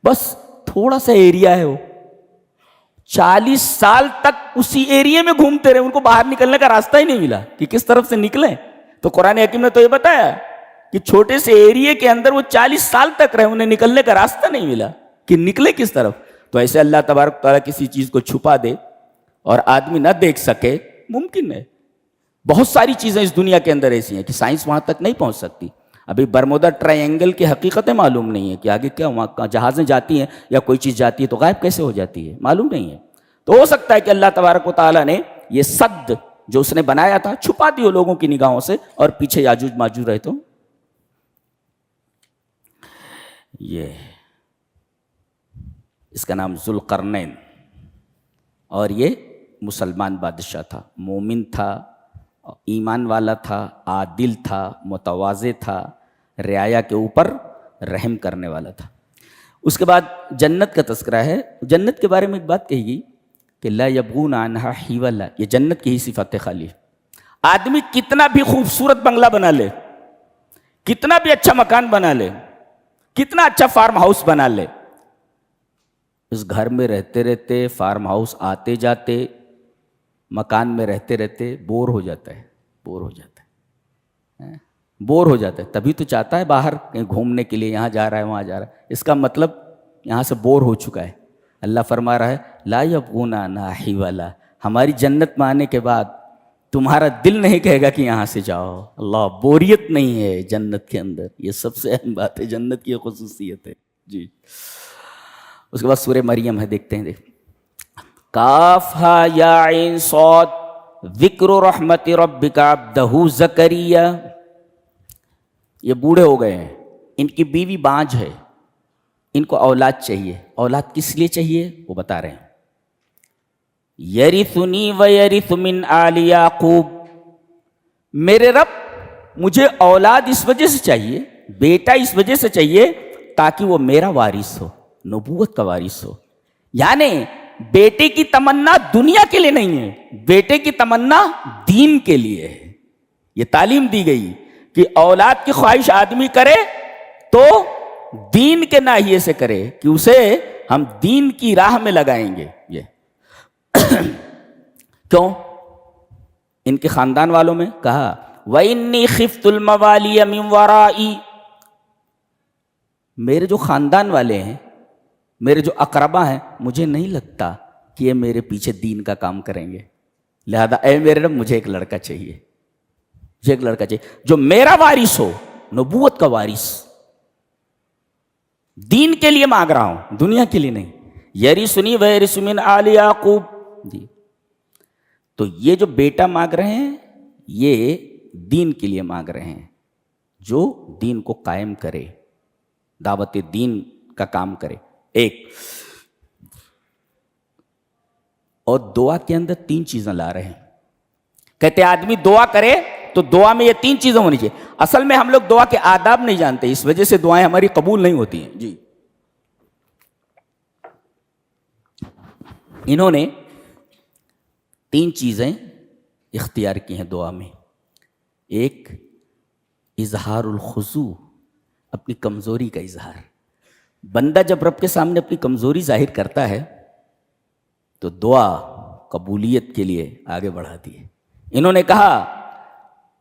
بس تھوڑا سا ایریا ہے وہ، 40 سال تک اسی ایریے میں گھومتے رہے، ان کو باہر نکلنے کا راستہ ہی نہیں ملا کہ کس طرف سے نکلیں۔ تو قرآن حکیم نے تو یہ بتایا کہ چھوٹے سے ایریے کے اندر وہ 40 سال تک رہے، انہیں نکلنے کا راستہ نہیں ملا کہ نکلے کس طرف۔ تو ایسے اللہ تبارک و تعالیٰ کسی چیز کو چھپا دے اور آدمی نہ دیکھ سکے، ممکن ہے۔ بہت ساری چیزیں اس دنیا کے اندر ایسی ہیں کہ سائنس وہاں تک نہیں پہنچ سکتی۔ ابھی برمودا ٹرائی اینگل کی حقیقتیں معلوم نہیں ہے کہ آگے کیا، وہاں جہازیں جاتی ہیں یا کوئی چیز جاتی ہے تو غائب کیسے ہو جاتی ہے، معلوم نہیں ہے۔ تو ہو سکتا ہے کہ اللہ تبارک و تعالیٰ نے یہ سد جو اس نے بنایا تھا چھپا دیو لوگوں کی نگاہوں سے، اور پیچھے یاجوج ماجوج رہے تو یہ اس کا نام ذوالقرنین، اور یہ مسلمان بادشاہ تھا، مومن تھا، ایمان والا تھا، عادل تھا، متواضع تھا، رعایا کے اوپر رحم کرنے والا تھا۔ اس کے بعد جنت کا تذکرہ ہے۔ جنت کے بارے میں ایک بات کہی گئی کہ لا یبغون عنہا حولا، یہ جنت کی ہی صفت خالی ہے۔ آدمی کتنا بھی خوبصورت بنگلہ بنا لے، کتنا بھی اچھا مکان بنا لے، کتنا اچھا فارم ہاؤس بنا لے، اس گھر میں رہتے رہتے، فارم ہاؤس آتے جاتے، مکان میں رہتے رہتے بور ہو جاتا ہے، بور ہو جاتا ہے، بور ہو جاتا ہے۔ تبھی تو چاہتا ہے باہر کہیں گھومنے کے لیے، یہاں جا رہا ہے وہاں جا رہا ہے، اس کا مطلب یہاں سے بور ہو چکا ہے۔ اللہ فرما رہا ہے لا یبغون عنہا حولا، ہماری جنت میں آنے کے بعد تمہارا دل نہیں کہے گا کہ یہاں سے جاؤ۔ اللہ، بوریت نہیں ہے جنت کے اندر، یہ سب سے اہم بات ہے، جنت کی خصوصیت ہے جی۔ اس کے بعد سورہ مریم ہے، دیکھتے ہیں، کاف ہا یا عین صاد ذکر رحمت ربک عبدہ زکریا۔ یہ بوڑھے ہو گئے ہیں، ان کی بیوی بانجھ ہے، ان کو اولاد چاہیے۔ اولاد کس لیے چاہیے وہ بتا رہے ہیں، یرثنی ویرث من آل یعقوب، میرے رب مجھے اولاد اس وجہ سے چاہیے، بیٹا اس وجہ سے چاہیے تاکہ وہ میرا وارث ہو، نبوت کا وارث ہو۔ یعنی بیٹے کی تمنا دنیا کے لیے نہیں ہے، بیٹے کی تمنا دین کے لیے ہے۔ یہ تعلیم دی گئی کہ اولاد کی خواہش آدمی کرے تو دین کے ناحیے سے کرے، کہ اسے ہم دین کی راہ میں لگائیں گے۔ یہ کیوں؟ ان کے خاندان والوں میں کہا وَإِنِّي خِفْتُ الْمَوَالِيَ مِنْ وَرَائِي، میرے جو خاندان والے ہیں، میرے جو اقربا ہیں، مجھے نہیں لگتا کہ یہ میرے پیچھے دین کا کام کریں گے، لہذا اے میرے رب مجھے ایک لڑکا چاہیے، مجھے ایک لڑکا چاہیے جو میرا وارث ہو، نبوت کا وارث۔ دین کے لیے مانگ رہا ہوں، دنیا کے لیے نہیں۔ یرثنی ویرث من آل یعقوب جی۔ تو یہ جو بیٹا مانگ رہے ہیں یہ دین کے لیے مانگ رہے ہیں، جو دین کو قائم کرے، دعوت دین کا کام کرے۔ ایک اور دعا کے اندر 3 چیزیں لا رہے ہیں، کہتے آدمی دعا کرے تو دعا میں یہ 3 چیزیں ہونی چاہیے۔ اصل میں ہم لوگ دعا کے آداب نہیں جانتے، اس وجہ سے دعائیں ہماری قبول نہیں ہوتی ہیں جی۔ انہوں نے 3 چیزیں اختیار کی ہیں دعا میں۔ ایک اظہار الخضوع، اپنی کمزوری کا اظہار۔ بندہ جب رب کے سامنے اپنی کمزوری ظاہر کرتا ہے تو دعا قبولیت کے لیے آگے بڑھاتی ہے۔ انہوں نے کہا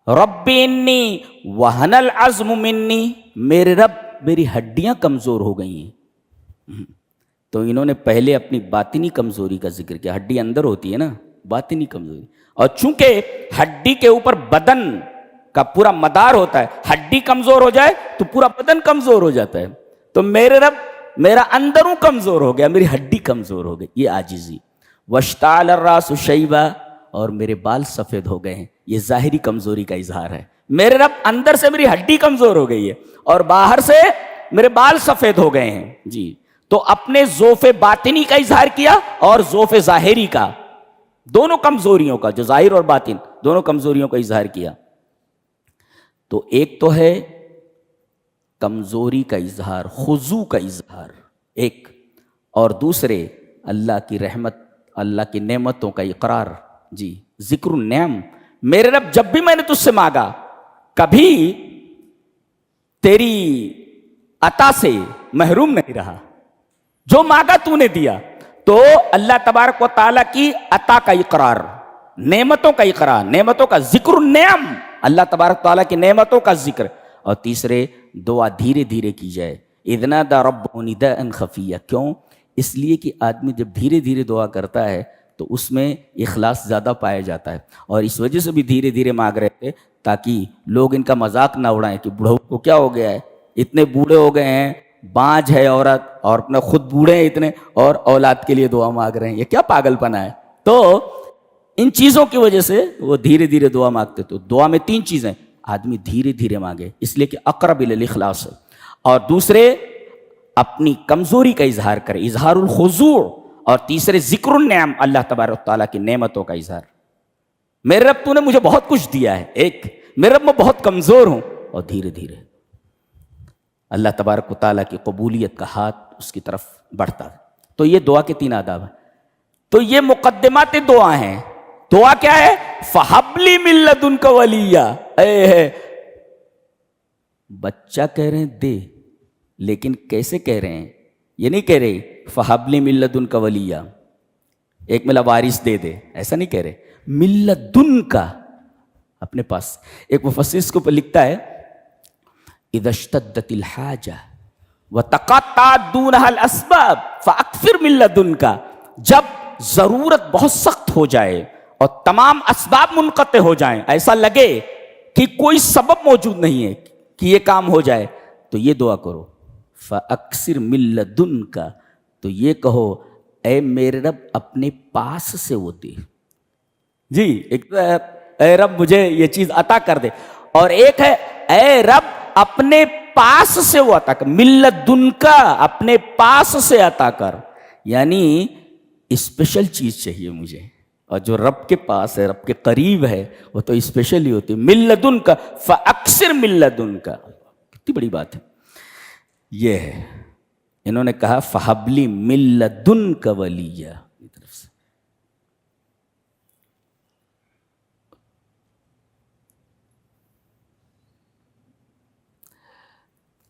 رب انی وہن العظم منی، میرے رب میری ہڈیاں کمزور ہو گئی ہیں۔ تو انہوں نے پہلے اپنی باطنی کمزوری کا ذکر کیا، ہڈی اندر ہوتی ہے نا، باطنی کمزوری، اور چونکہ ہڈی کے اوپر بدن کا پورا مدار ہوتا ہے، ہڈی کمزور ہو جائے تو پورا بدن کمزور ہو جاتا ہے۔ تو میرے رب میرا اندروں کمزور ہو گیا، میری ہڈی کمزور ہو گئی، یہ عاجزی۔ واشتعل الراس شیبا، اور میرے بال سفید ہو گئے ہیں، یہ ظاہری کمزوری کا اظہار ہے۔ میرے رب اندر سے میری ہڈی کمزور ہو گئی ہے اور باہر سے میرے بال سفید ہو گئے ہیں جی۔ تو اپنے ضعف باطنی کا اظہار کیا اور ضعف ظاہری کا، دونوں کمزوریوں کا، جو ظاہر اور باطن دونوں کمزوریوں کا اظہار کیا۔ تو ایک تو ہے کمزوری کا اظہار، خضوع کا اظہار ایک، اور دوسرے اللہ کی رحمت، اللہ کی نعمتوں کا اقرار جی، ذکر النعم۔ میرے رب جب بھی میں نے تجھ سے مانگا کبھی تیری عطا سے محروم نہیں رہا، جو مانگا تو نے دیا۔ تو اللہ تبارک و تعالیٰ کی عطا کا اقرار، نعمتوں کا اقرار، نعمتوں کا ذکر النعم، اللہ تبارک و تعالیٰ کی نعمتوں کا ذکر۔ اور تیسرے دعا دھیرے دھیرے کی جائے، اذ نادى ربه نداء خفیا۔ کیوں؟ اس لیے کہ آدمی جب دھیرے دھیرے دعا کرتا ہے تو اس میں اخلاص زیادہ پایا جاتا ہے، اور اس وجہ سے بھی دھیرے دھیرے مانگ رہے تھے تاکہ لوگ ان کا مذاق نہ اڑائیں کہ بوڑھوں کو کیا ہو گیا ہے، اتنے بوڑھے ہو گئے ہیں، بانجھ ہے عورت، اور اپنا خود بوڑھے ہیں اتنے، اور اولاد کے لیے دعا مانگ رہے ہیں، یہ کیا پاگل پنا ہے۔ تو ان چیزوں کی وجہ سے وہ دھیرے دھیرے دعا مانگتے۔ تو دعا میں 3 چیزیں، آدمی دھیرے دھیرے مانگے، اس لیے کہ اقرب الی الاخلاص ہے، اور دوسرے اپنی کمزوری کا اظہار کرے، اظہار الخضوع، اور تیسرے ذکر النعم، اللہ تبارک و تعالیٰ کی نعمتوں کا اظہار۔ میرے رب تو نے مجھے بہت کچھ دیا ہے، ایک میرے رب میں بہت کمزور ہوں، اور دھیرے دھیرے اللہ تبارک و تعالیٰ کی قبولیت کا ہاتھ اس کی طرف بڑھتا ہے۔ تو یہ دعا کے 3 آداب ہیں۔ تو یہ مقدمات دعا ہیں۔ دعا کیا ہے؟ فَحَبْ لِي مِن لَّدُنْكَ وَلِيًّا۔ اے بچہ کہہ رہے ہیں دے، لیکن کیسے کہہ رہے ہیں؟ یہ نہیں کہہ رہے فَحَبْ لِي مِن لَّدُنْكَ وَلِيًّا، ایک میرا وارث دے دے، ایسا نہیں کہہ رہے، مِن لَّدُنْكَ، اپنے پاس۔ ایک مفسر اس کے اوپر لکھتا ہے اِذَا اشْتَدَّتِ الْحَاجَةُ وَتَقَطَّعَتْ دُونَهَا الْأَسْبَابُ فَأَكْثِرْ مِن لَّدُنْكَ، جب ضرورت بہت سخت ہو جائے اور تمام اسباب منقطع ہو جائیں، ایسا لگے کہ کوئی سبب موجود نہیں ہے کہ یہ کام ہو جائے، تو یہ دعا کرو فَأَكْثِرْ مِن لَّدُنْكَ، تو یہ کہو اے میرے رب اپنے پاس سے وہ دے۔ جی، ایک اے رب مجھے یہ چیز عطا کر دے، اور ایک ہے اے رب اپنے پاس سے وہ عطا کر، مِن لَّدُنْكَ، اپنے پاس سے عطا کر، یعنی اسپیشل چیز چاہیے مجھے، اور جو رب کے پاس ہے، رب کے قریب ہے، وہ تو اسپیشل ہی ہوتی ہے۔ مِن لَّدُنْكَ فَأَكْثِرْ مِن لَّدُنْكَ، کتنی بڑی بات ہے یہ ہے۔ انہوں نے کہا فَحَبْ لِي مِن لَّدُنْكَ وَلِيًّا، طرف سے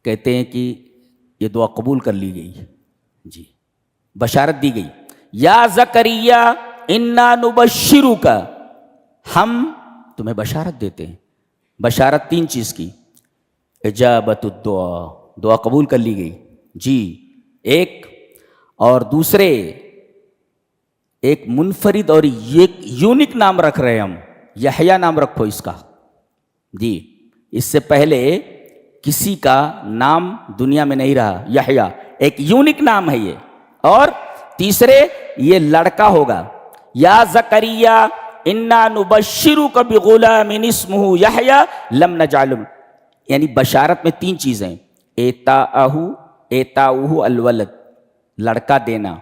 کہتے ہیں کہ یہ دعا قبول کر لی گئی، جی، بشارت دی گئی، یا زکریا انا نبشرک، ہم تمہیں بشارت دیتے ہیں۔ بشارت 3 چیز کی، اجابت الدعا، دعا قبول کر لی گئی، جی، ایک، اور دوسرے ایک منفرد اور ایک یونک نام رکھ رہے ہیں ہم، یحییٰ نام رکھو اس کا، جی، اس سے پہلے کسی کا نام دنیا میں نہیں رہا، یحییٰ ایک یونک نام ہے یہ، اور تیسرے یہ لڑکا ہوگا، یا زکریا انا نبشرک بغلام اسمہ یحییٰ لم نجعل، یعنی بشارت میں 3 چیزیں، ایتاؤہ الولد، لڑکا دینا،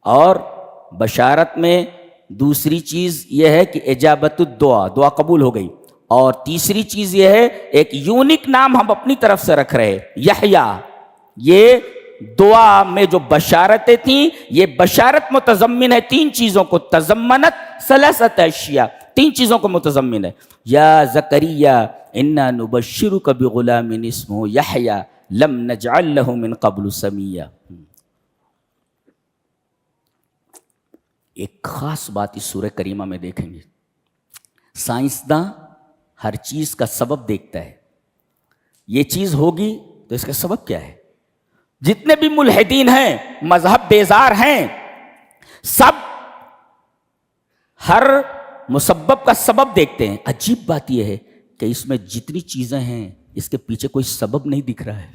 اور بشارت میں دوسری چیز یہ ہے کہ اجابت الدعا، دعا قبول ہو گئی، اور تیسری چیز یہ ہے ایک یونک نام ہم اپنی طرف سے رکھ رہے یحییٰ۔ یہ دعا میں جو بشارتیں تھیں، یہ بشارت متضمن ہے 3 چیزوں کو، تضمنت ثلاثت اشیاء، 3 چیزوں کو متضمن ہے، یا زکریا انا نبشرک بغلام اسمہ یحییٰ لم نجعل لہ من قبل سمیہ۔ ایک خاص بات اس سورہ کریمہ میں دیکھیں گے، سائنسداں ہر چیز کا سبب دیکھتا ہے، یہ چیز ہوگی تو اس کا سبب کیا ہے۔ جتنے بھی ملحدین ہیں، مذہب بیزار ہیں، سب ہر مسبب کا سبب دیکھتے ہیں۔ عجیب بات یہ ہے کہ اس میں جتنی چیزیں ہیں اس کے پیچھے کوئی سبب نہیں دکھ رہا ہے۔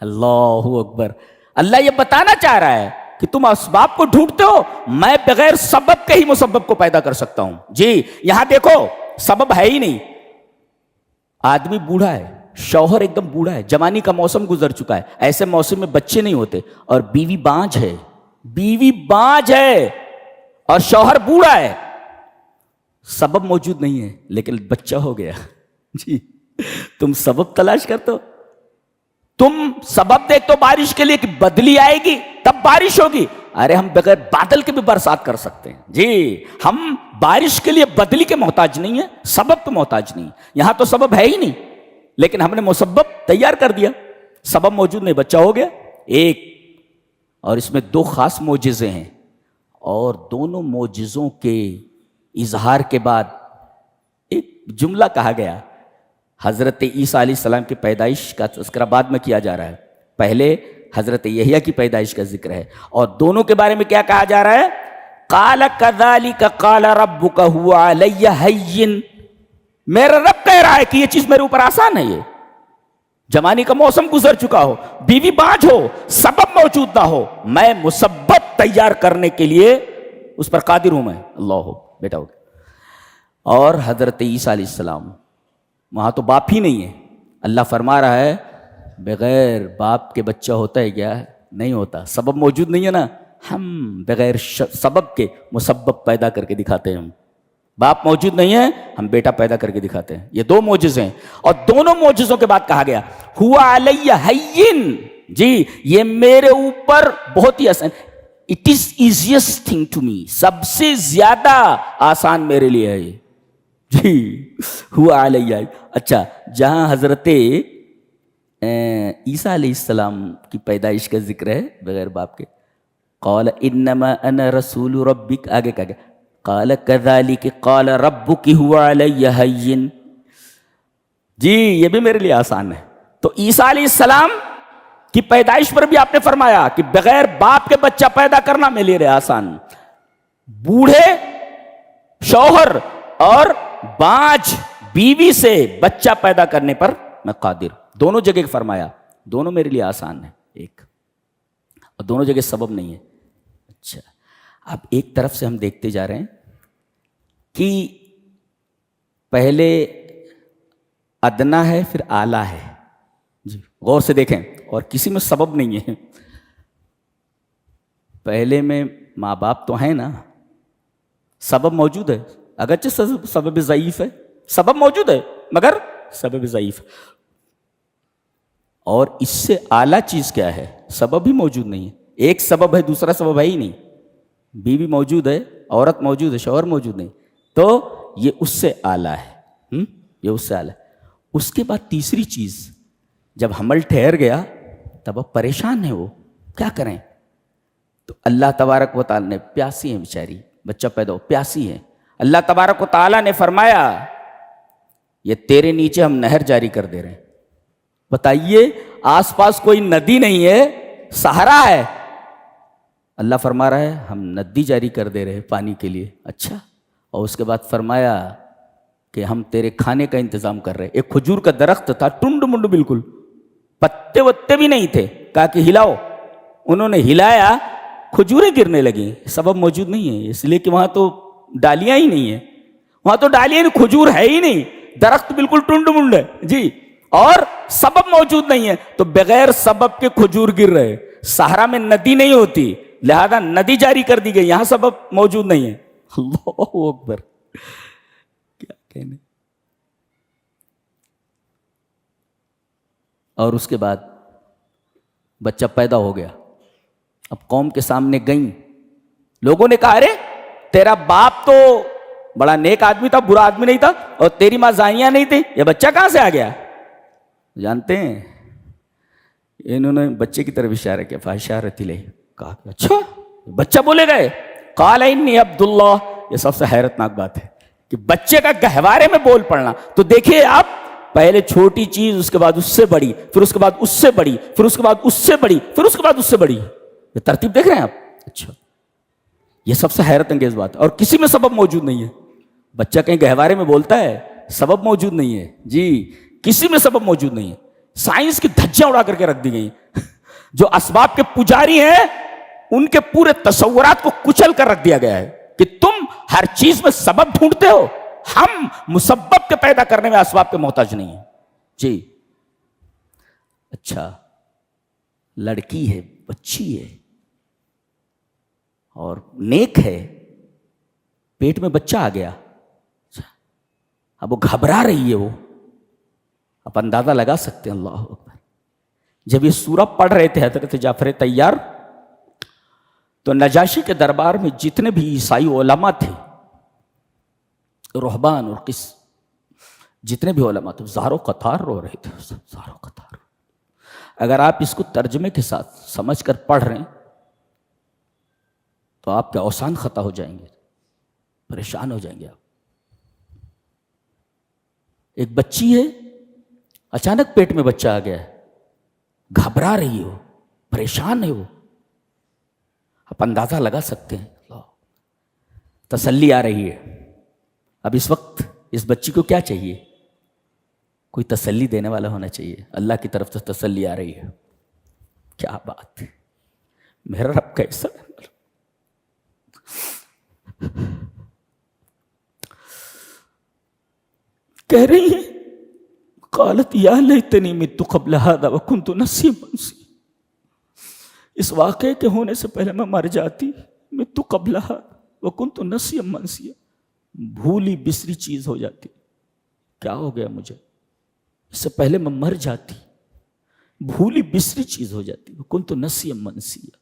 اللہ اکبر، اللہ یہ بتانا چاہ رہا ہے کہ تم اسباب کو ڈھونڈتے ہو، میں بغیر سبب کے ہی مسبب کو پیدا کر سکتا ہوں۔ جی، یہاں دیکھو سبب ہے ہی نہیں، آدمی بوڑھا ہے، شوہر ایک دم بوڑھا ہے، جوانی کا موسم گزر چکا ہے، ایسے موسم میں بچے نہیں ہوتے، اور بیوی بانجھ ہے اور شوہر بوڑھا ہے، سبب موجود نہیں ہے لیکن بچہ ہو گیا۔ جی، تم سبب تلاش کرتے ہو، تم سبب دیکھتے ہو بارش کے لیے کہ بدلی آئے گی تب بارش ہوگی، ارے ہم بغیر بادل کے بھی برسات کر سکتے ہیں۔ جی، ہم بارش کے لیے بدلی کے محتاج نہیں ہیں، سبب تو محتاج نہیں، یہاں تو سبب ہے ہی نہیں، لیکن ہم نے مسبب تیار کر دیا، سبب موجود نہیں، بچہ ہو گیا ایک۔ اور اس میں 2 خاص معجزے ہیں، اور دونوں معجزوں کے اظہار کے بعد ایک جملہ کہا گیا، حضرت عیسیٰ علیہ السلام کی پیدائش کا تذکرہ بعد میں کیا جا رہا ہے، پہلے حضرت یحییٰ کی پیدائش کا ذکر ہے، اور دونوں کے بارے میں کیا کہا جا رہا ہے؟ قال كذلك قال ربك هو علي هين، میرا رب کہہ رہا ہے کہ یہ چیز میرے اوپر آسان ہے، یہ جوانی کا موسم گزر چکا ہو، بیوی بانجھ ہو، سبب موجود نہ ہو، میں مسبب تیار کرنے کے لیے اس پر قادر ہوں، میں اللہ ہو بیٹا ہو۔ اور حضرت عیسیٰ علیہ السلام، وہاں تو باپ ہی نہیں ہے، اللہ فرما رہا ہے بغیر باپ کے بچہ ہوتا ہے کیا؟ نہیں ہوتا، سبب موجود نہیں ہے نا، ہم بغیر سبب کے مسبب پیدا کر کے دکھاتے ہیں، ہم باپ موجود نہیں ہے، ہم بیٹا پیدا کر کے دکھاتے ہیں. یہ 2 معجزے ہیں، اور دونوں معجزوں کے بعد کہا گیا ہوا علیہ ہین، جی یہ میرے اوپر بہت ہی آسان، it is easiest thing to me, سب سے زیادہ آسان میرے لیے ہے یہ، جی ہوا علیہ. اچھا، جہاں حضرت عیسیٰ علیہ السلام کی پیدائش کا ذکر ہے بغیر باپ کے، قال انما انا رسول ربک، آگے کہا گیا قال کذالک قال ربک ہوا علیہ ہین، جی یہ بھی میرے لیے آسان ہے. تو عیسیٰ علیہ السلام کی پیدائش پر بھی آپ نے فرمایا کہ بغیر باپ کے بچہ پیدا کرنا میرے لیے آسان، بوڑھے شوہر اور باج بیوی سے بچہ پیدا کرنے پر میں قادر. دونوں جگہ فرمایا، دونوں میرے لیے آسان ہے ایک، اور دونوں جگہ سبب نہیں ہے. اچھا، اب ایک طرف سے ہم دیکھتے جا رہے ہیں کہ پہلے ادنا ہے پھر اعلیٰ ہے. جی غور سے دیکھیں، اور کسی میں سبب نہیں ہے. پہلے میں ماں باپ تو ہیں نا، سبب موجود ہے، اگرچہ سبب ضعیف ہے، سبب موجود ہے مگر سبب ضعیف ہے. اور اس سے اعلیٰ چیز کیا ہے؟ سبب بھی موجود نہیں ہے. ایک سبب ہے، دوسرا سبب ہے ہی نہیں. بیوی موجود ہے، عورت موجود ہے، شوہر موجود نہیں، تو یہ اس سے اعلیٰ ہے. یہ اس سے اعلیٰ ہے. اس کے بعد تیسری چیز، جب حمل ٹھہر گیا تب اب پریشان ہے، وہ کیا کریں؟ تو اللہ تبارک و تعالیٰ نے، پیاسی ہیں بیچاری، بچہ پیدا ہو پیاسی ہے، اللہ تبارک و تعالیٰ نے فرمایا یہ تیرے نیچے ہم نہر جاری کر دے رہے ہیں. بتائیے، آس پاس کوئی ندی نہیں ہے، صحرا ہے، اللہ فرما رہا ہے ہم ندی جاری کر دے رہے ہیں پانی کے لیے. اچھا، اور اس کے بعد فرمایا کہ ہم تیرے کھانے کا انتظام کر رہے ہیں. ایک کھجور کا درخت تھا، ٹنڈ منڈ بالکل، پتے وتے بھی نہیں تھے، کہا کہ ہلاؤ، انہوں نے ہلایا، کھجوریں گرنے لگیں. سبب موجود نہیں ہے، اس لیے کہ وہاں تو ڈالیاں ہی نہیں ہیں، وہاں تو ڈالیاں نہیں، کھجور ہے ہی نہیں، درخت بالکل ٹنڈ منڈ ہے جی، اور سبب موجود نہیں ہے. تو بغیر سبب کے کھجور گر رہے. صحرا میں ندی نہیں ہوتی، لہذا ندی جاری کر دی گئی، یہاں سبب موجود نہیں ہے. اللہ اکبر، کیا کہنے. اور اس کے بعد بچہ پیدا ہو گیا. اب قوم کے سامنے گئیں، لوگوں نے کہا ارے تیرا باپ تو بڑا نیک آدمی تھا، برا آدمی نہیں تھا، اور تیری ماں زانیہ نہیں تھی، یہ بچہ کہاں سے آ گیا؟ جانتے ہیں انہوں نے بچے کی طرف اشارہ کیا، فاشارت الیہ، کہا کہ اچھا بچہ بولے گئے. قال انی عبداللہ. یہ سب سے حیرت ناک بات ہے کہ بچے کا گہوارے میں بول پڑنا. تو دیکھیے آپ، پہلے چھوٹی چیز، اس کے بعد اس سے بڑی، پھر اس کے بعد اس سے بڑی، پھر اس کے بعد اس سے بڑی، پھر اس کے بعد اس سے بڑی. یہ ترتیب دیکھ رہے ہیں آپ؟ اچھا، یہ سب سے حیرت انگیز بات ہے. اور کسی میں سبب موجود نہیں ہے. بچہ کہیں گہوارے میں بولتا ہے، سبب موجود نہیں ہے جی، کسی میں سبب موجود نہیں ہے. سائنس کی دھجیاں اڑا کر کے رکھ دی گئی. جو اسباب کے پجاری ہیں ان کے پورے تصورات کو کچل کر رکھ دیا گیا ہے کہ تم ہر چیز میں سبب ڈھونڈتے ہو، ہم مسبب کے پیدا کرنے میں اسباب کے محتاج نہیں ہیں جی. اچھا، لڑکی ہے، بچی ہے اور نیک ہے، پیٹ میں بچہ آ گیا. اب وہ گھبرا رہی ہے، وہ آپ اندازہ لگا سکتے ہیں. اللہ اکبر. جب یہ سورہ پڑھ رہے تھے حضرت جعفر طیار، تو نجاشی کے دربار میں جتنے بھی عیسائی علماء تھے، رہبان اور جتنے بھی علماء تھے، زارو قطار رو رہے تھے، زارو قطار. اگر آپ اس کو ترجمے کے ساتھ سمجھ کر پڑھ رہے ہیں تو آپ کے اوسان خطا ہو جائیں گے، پریشان ہو جائیں گے آپ. ایک بچی ہے، اچانک پیٹ میں بچہ آ گیا ہے، گھبرا رہی ہو، پریشان ہے وہ. آپ اندازہ لگا سکتے ہیں. تسلی آ رہی ہے. اب اس وقت اس بچی کو کیا چاہیے؟ کوئی تسلی دینے والا ہونا چاہیے. اللہ کی طرف سے تسلی آ رہی ہے. کیا بات ہے، میرا رب کیسا ہے. کہہ رہی ہیں قالت یا لیتنی مت قبل هذا وکنت نسیا منسیا. اس واقعے کے ہونے سے پہلے میں مر جاتی. مت قبل هذا وکنت نسیا منسیا. بھولی بسری چیز ہو جاتی. کیا ہو گیا مجھے؟ اس سے پہلے میں مر جاتی. بھولی بسری چیز ہو جاتی. کنت نسیا منسیا.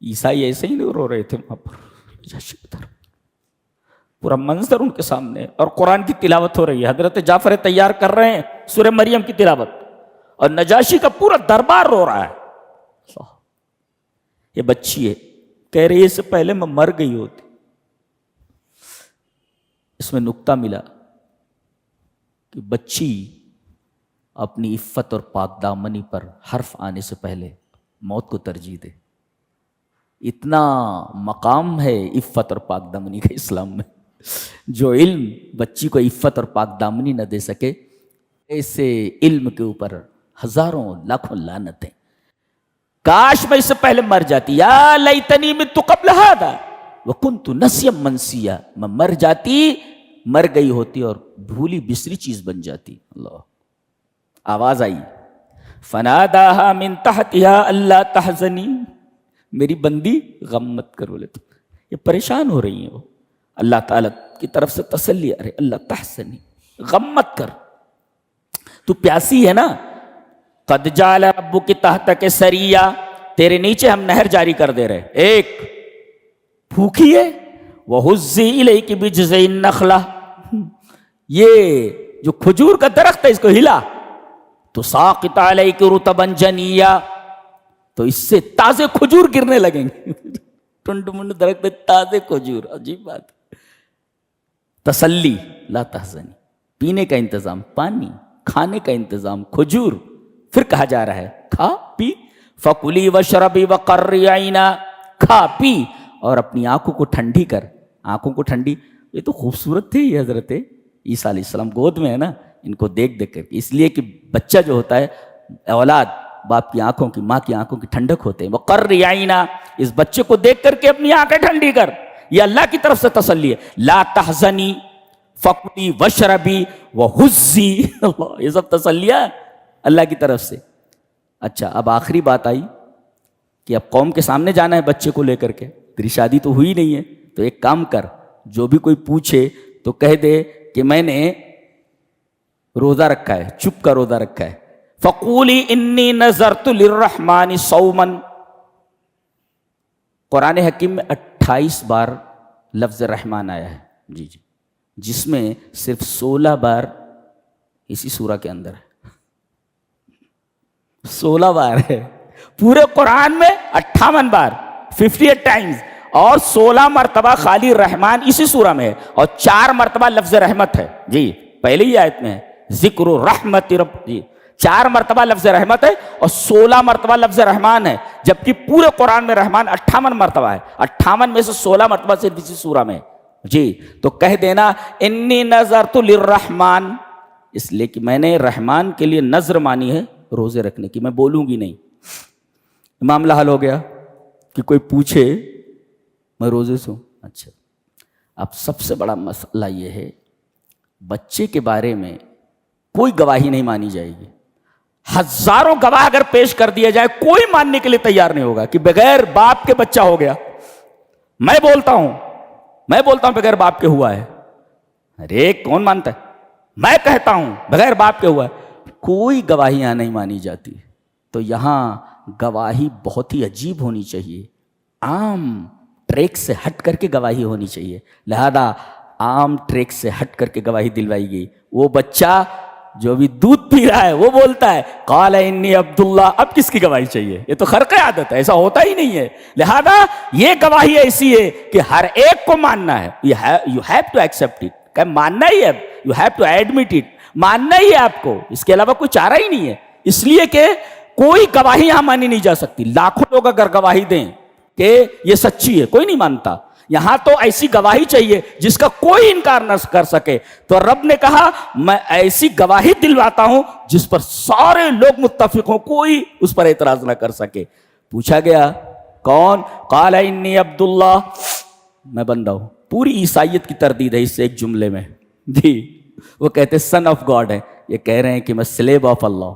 عیسائی ایسے ہی نہیں رو رہے تھے وہاں پر. پورا منظر ان کے سامنے اور قرآن کی تلاوت ہو رہی ہے. حضرت جعفر تیار کر رہے ہیں سورہ مریم کی تلاوت اور نجاشی کا پورا دربار رو رہا ہے. یہ بچی ہے کہہ رہی ہے اس سے پہلے میں مر گئی ہوتی. اس میں نکتہ ملا کہ بچی اپنی عفت اور پاک دامنی پر حرف آنے سے پہلے موت کو ترجیح دے. اتنا مقام ہے عفت اور پاک دامنی کا اسلام میں. جو علم بچی کو عفت اور پاک دامنی نہ دے سکے ایسے علم کے اوپر ہزاروں لاکھوں لعنتیں. کاش میں اس سے پہلے مر جاتی. یا لیتنی مت قبل ھذا وکنت نسیا منسیا. میں مر جاتی, مر گئی ہوتی اور بھولی بسری چیز بن جاتی. اللہ. آواز آئی فناداها من تحتها الا تحزنی. میری بندی غم مت کر. بولے تو یہ پریشان ہو رہی ہیں وہ. اللہ تعالیٰ کی طرف سے تسلی. ارے اللہ تحزنی, غم مت کر, تو پیاسی ہے نا. قد جعل ربک تحتک سریا. تیرے نیچے ہم نہر جاری کر دے رہے. ایک بھوکی ہے وہزی الیک بجذع النخلہ. یہ جو کھجور کا درخت ہے اس کو ہلا تو ساقط علیک رطبا جنیا. تو اس سے تازے کھجور گرنے لگیں گے. ٹنڈ منڈ درخت تازے کھجور. عجیب بات. تسلی لا تحزنی. پینے کا انتظام پانی, کھانے کا انتظام کھجور. پھر کہا جا رہا ہے کھا پی. فکلی وشربی وقرری عینا. کھا پی اور اپنی آنکھوں کو ٹھنڈی کر. آنکھوں کو ٹھنڈی. یہ تو خوبصورت تھے یہ حضرت عیسیٰ علیہ السلام گود میں ہے نا. ان کو دیکھ دیکھ کر اس لیے کہ بچہ جو ہوتا ہے اولاد باپ کی آنکھوں کی ماں کی آنکھوں کی ٹھنڈک ہوتے ہیں. وقرری عینا. اس بچے کو دیکھ کر کے اپنی آنکھیں ٹھنڈی کر. یہ اللہ کی طرف سے تسلی ہے. لا تحزنی فکلی وشربی وہزی. یہ سب تسلیاں اللہ کی طرف سے. اچھا اب آخری بات آئی کہ اب قوم کے سامنے جانا ہے بچے کو لے کر کے. تیری شادی تو ہوئی نہیں ہے تو ایک کام کر, جو بھی کوئی پوچھے تو کہہ دے کہ میں نے روزہ رکھا ہے, چپ کا روزہ رکھا ہے. فقولی انی نذرت للرحمن صوما. قرآن حکیم میں 28 بار لفظ رحمان آیا ہے. جی جی, جس میں صرف 16 بار اسی سورہ کے اندر ہے. 16 بار ہے پورے قرآن میں. 58 بار 58 ٹائمز اور 16 مرتبہ خالی رحمان اسی سورہ میں ہے اور 4 مرتبہ لفظ رحمت ہے. جی پہلے ہی آیت میں ہے ذکر رحمت رب. جی 4 مرتبہ لفظ رحمت ہے اور 16 مرتبہ لفظ رحمان ہے, جبکہ پورے قرآن میں رحمان 58 مرتبہ ہے. 58 میں سے 16 مرتبہ صرف اسی سورہ میں. جی تو کہہ دینا انی نذرت للرحمن, اس لیے کہ میں نے رحمان کے لیے نظر مانی ہے روزے رکھنے کی. میں بولوں گی نہیں. معاملہ حل ہو گیا کہ کوئی پوچھے میں روزے سے ہوں. اچھا اب سب سے بڑا مسئلہ یہ ہے بچے کے بارے میں کوئی گواہی نہیں مانی جائے گی. ہزاروں گواہ اگر پیش کر دیا جائے کوئی ماننے کے لیے تیار نہیں ہوگا کہ بغیر باپ کے بچہ ہو گیا. میں بولتا ہوں بغیر باپ کے ہوا ہے. ارے کون مانتا ہے؟ میں کہتا ہوں بغیر باپ کے ہوا ہے. کوئی گواہیاں نہیں مانی جاتی. تو یہاں گواہی بہت ہی عجیب ہونی چاہیے, عام ٹریک سے ہٹ کر کے گواہی ہونی چاہیے. لہذا عام ٹریک سے ہٹ کر کے گواہی دلوائی گئی. وہ بچہ جو بھی دودھ پی رہا ہے وہ بولتا ہے قال انی عبداللہ. اب کس کی گواہی چاہیے؟ یہ تو خرق عادت ہے, ایسا ہوتا ہی نہیں ہے. لہذا یہ گواہی ایسی ہے کہ ہر ایک کو ماننا ہے. You have to accept it. کہ ماننا ہی ہے, you have to admit it. ماننا ہی ہے آپ کو, اس کے علاوہ کوئی چارہ ہی نہیں ہے. اس لیے کہ کوئی گواہی یہاں مانی نہیں جا سکتی. لاکھوں لوگ اگر گواہی دیں کہ یہ سچی ہے کوئی نہیں مانتا. یہاں تو ایسی گواہی چاہیے جس کا کوئی انکار نہ کر سکے. تو رب نے کہا میں ایسی گواہی دلواتا ہوں جس پر سارے لوگ متفق ہوں, کوئی اس پر اعتراض نہ کر سکے. پوچھا گیا کون؟ قال انی عبداللہ, میں بندہ ہوں. پوری عیسائیت کی تردید ہے اس سے ایک جملے میں. جی وہ کہتے سن آف گاڈ ہے. یہ کہہ رہے ہیں کہ میں سلیب آف اللہ,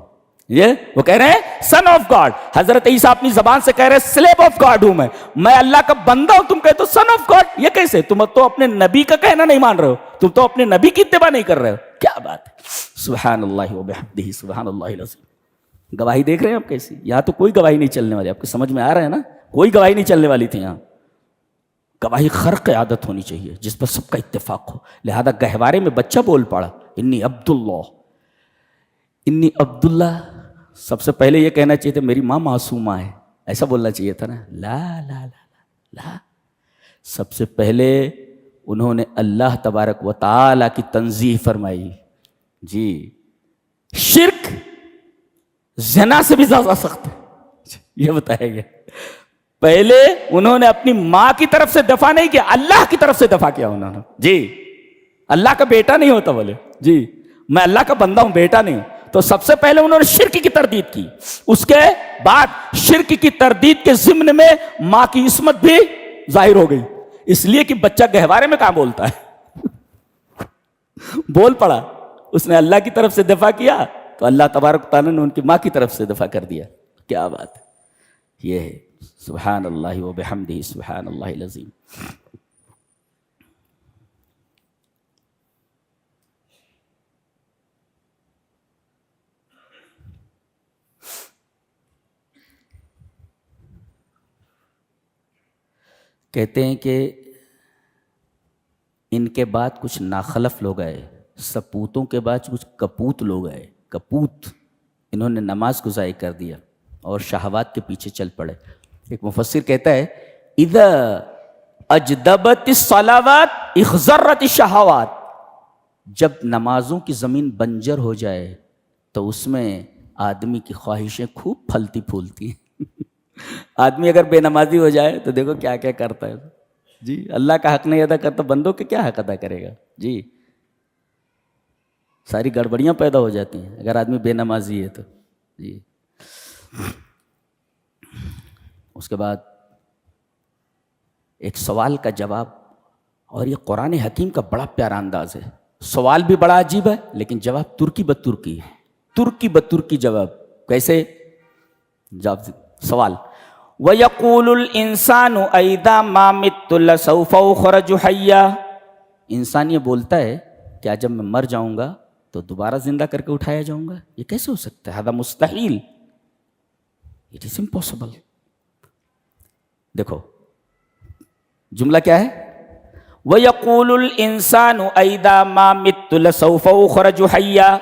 یہ وہ کہہ رہے ہیں سن آف گاڈ. حضرت عیسیٰ اپنی زبان سے کہہ رہے ہیں سلیب آف گاڈ ہوں میں اللہ کا بندہ ہوں. تم کہتے ہو سن آف گاڈ, یہ کیسے؟ تم تو اپنے نبی کا کہنا نہیں مان رہے ہو, تم تو اپنے نبی کی اتباع نہیں کر رہے ہو. کیا بات ہے, سبحان اللہ و بحمدہ سبحان اللہ العظیم. گواہی دیکھ رہے ہیں آپ کیسی؟ یہاں تو کوئی گواہی نہیں چلنے والی. آپ کو سمجھ میں آ رہا ہے نا, کوئی گواہی نہیں چلنے والی تھی یہاں. گواہی خرق عادت ہونی چاہیے جس پر سب کا اتفاق ہو. لہذا گہوارے میں بچہ بول پڑا انی عبداللہ. سب سے پہلے یہ کہنا چاہیے تھا میری ماں معصومہ ہے, ایسا بولنا چاہیے تھا نا. لا لا لا لا لا, سب سے پہلے انہوں نے اللہ تبارک و تعالی کی تنزیہ فرمائی. جی, شرک زنا سے بھی زیادہ سخت ہے, یہ بتایا گیا. پہلے انہوں نے اپنی ماں کی طرف سے دفاع نہیں کیا, اللہ کی طرف سے دفاع کیا انہوں نے. جی, اللہ کا بیٹا نہیں ہوتا بولے, جی میں اللہ کا بندہ ہوں, بیٹا نہیں ہوں. تو سب سے پہلے انہوں نے شرک کی تردید کی. اس کے بعد شرک کی تردید کے ضمن میں ماں کی عصمت بھی ظاہر ہو گئی, اس لیے کہ بچہ گہوارے میں کہاں بولتا ہے, بول پڑا. اس نے اللہ کی طرف سے دفاع کیا تو اللہ تبارک تعالیٰ نے ان کی ماں کی طرف سے دفاع کر دیا. کیا بات ہے, یہ ہے سبحان اللہ و بحمدہ سبحان اللہ العظیم. کہتے ہیں کہ ان کے بعد کچھ ناخلف لوگ آئے, سپوتوں کے بعد کچھ کپوت لوگ آئے. کپوت, انہوں نے نماز کو ضائع کر دیا اور شہوات کے پیچھے چل پڑے. ایک مفسر کہتا ہے اذا اجدبت الصلاوات اخضرت الشہوات. جب نمازوں کی زمین بنجر ہو جائے تو اس میں آدمی کی خواہشیں خوب پھلتی پھولتی ہیں. آدمی اگر بے نمازی ہو جائے تو دیکھو کیا کیا کرتا ہے. جی, اللہ کا حق نہیں ادا کرتا, بندوں کے کیا حق ادا کرے گا. جی, ساری گڑبڑیاں پیدا ہو جاتی ہیں اگر آدمی بے نمازی ہے تو. جی, اس کے بعد ایک سوال کا جواب, اور یہ قرآن حکیم کا بڑا پیارا انداز ہے. سوال بھی بڑا عجیب ہے لیکن جواب ترکی بترکی ہے. ترکی بترکی جواب. کیسے جواب؟ سوال وَيَقُولُ الْإِنسَانُ أَإِذَا مَا مِتُّ لَسَوْفَ أُخْرَجُ حَيًّا. انسان یہ بولتا ہے کیا جب میں مر جاؤں گا تو دوبارہ زندہ کر کے اٹھایا جاؤں گا؟ یہ کیسے ہو سکتا ہے؟ هذا مستحیل, اٹ از امپاسبل. دیکھو جملہ کیا ہے, وَيَقُولُ الْإِنسَانُ أَإِذَا مَا مِتُّ لَسَوْفَ أُخْرَجُ حَيًّا.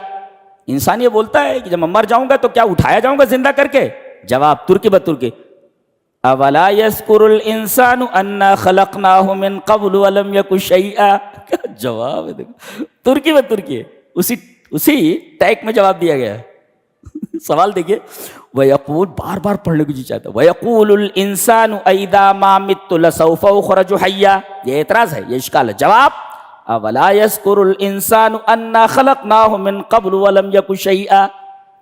انسان یہ بولتا ہے کہ جب میں مر جاؤں گا تو کیا اٹھایا جاؤں گا زندہ کر کے؟ جواب ترکی بترکی اولا یذکر الانسان انا خلقناہ من قبل ولم یک شیئا. کیا جواب ہے, دیکھو ترکی بترکی ہے, اسی ٹیک میں جواب دیا گیا ہے. سوال دیکھیے, وَيَقُول, بار بار پڑھنے کو جی چاہتا ہے, وَيَقُولُ الْإِنسَانُ أَإِذَا مَا مِتُّ لَسَوْفَ أُخْرَجُ حَيًّا. یہ اعتراض ہے, یہ اشکال ہے. جواب اولا یذکر الانسان انا خلقناہ من قبل ولم یک شیئا.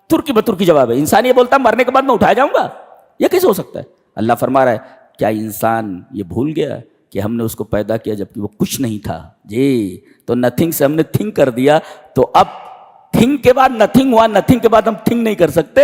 ترکی بترکی جواب ہے. انسان یہ بولتا ہے مرنے کے بعد میں اٹھایا جاؤں گا, یہ کیسے ہو سکتا ہے؟ اللہ فرما رہا ہے کیا انسان یہ بھول گیا کہ ہم نے اس کو پیدا کیا جبکہ وہ کچھ نہیں تھا؟ جی, تو نتھنگ سے ہم نے تھنک کر دیا, تو اب تھنک کے بعد نتھنگ ہوا, نتھنگ کے بعد ہم تھنک نہیں کر سکتے.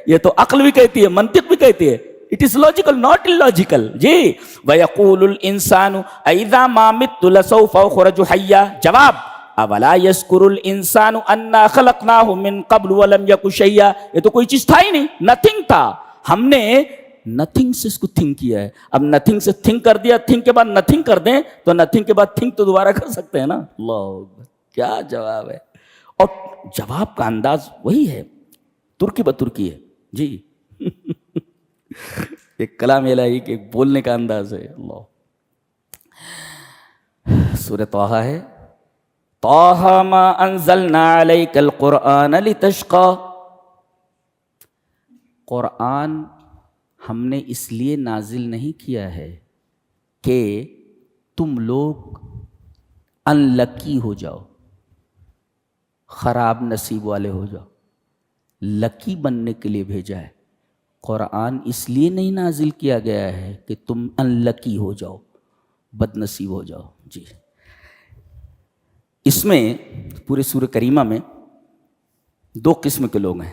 یہ تو عقل بھی کہتی ہے, منطق بھی کہتی ہے. It is logical not illogical. جی, وَيَقُولُ الْإِنسَانُ أَإِذَا مَا مِتُّ لَسَوْفَ أُخْرَجُ حَيًّا. جواب اولا یذکر الانسان انا خلقناہ من قبل ولم یک شیئا. یہ تو کوئی چیز تھا ہی نہیں, نتھنگ تھا, ہم نے نتھنگ سے اس کو تھنک کیا ہے. اب نتھنگ سے تھنک کر دیا, تھنک کے بعد نتھنگ کر دیں تو نتھنگ کے بعد تھنک تو دوبارہ کر سکتے ہیں نا. اللہ, کیا جواب ہے. اور جواب کا انداز وہی ہے, ترکی بترکی ہے. جی, ایک کلام الہی کے بولنے کا انداز ہے. اللہ, سورہ طٰہٰ ہے, طٰہٰ ما انزلنا علیک القرآن لتشقی. قرآن ہم نے اس لیے نازل نہیں کیا ہے کہ تم لوگ انلکی ہو جاؤ, خراب نصیب والے ہو جاؤ. لکی بننے کے لیے بھیجا ہے. قرآن اس لیے نہیں نازل کیا گیا ہے کہ تم انلکی ہو جاؤ, بد نصیب ہو جاؤ. جی, اس میں پورے سورہ کریمہ میں دو قسم کے لوگ ہیں.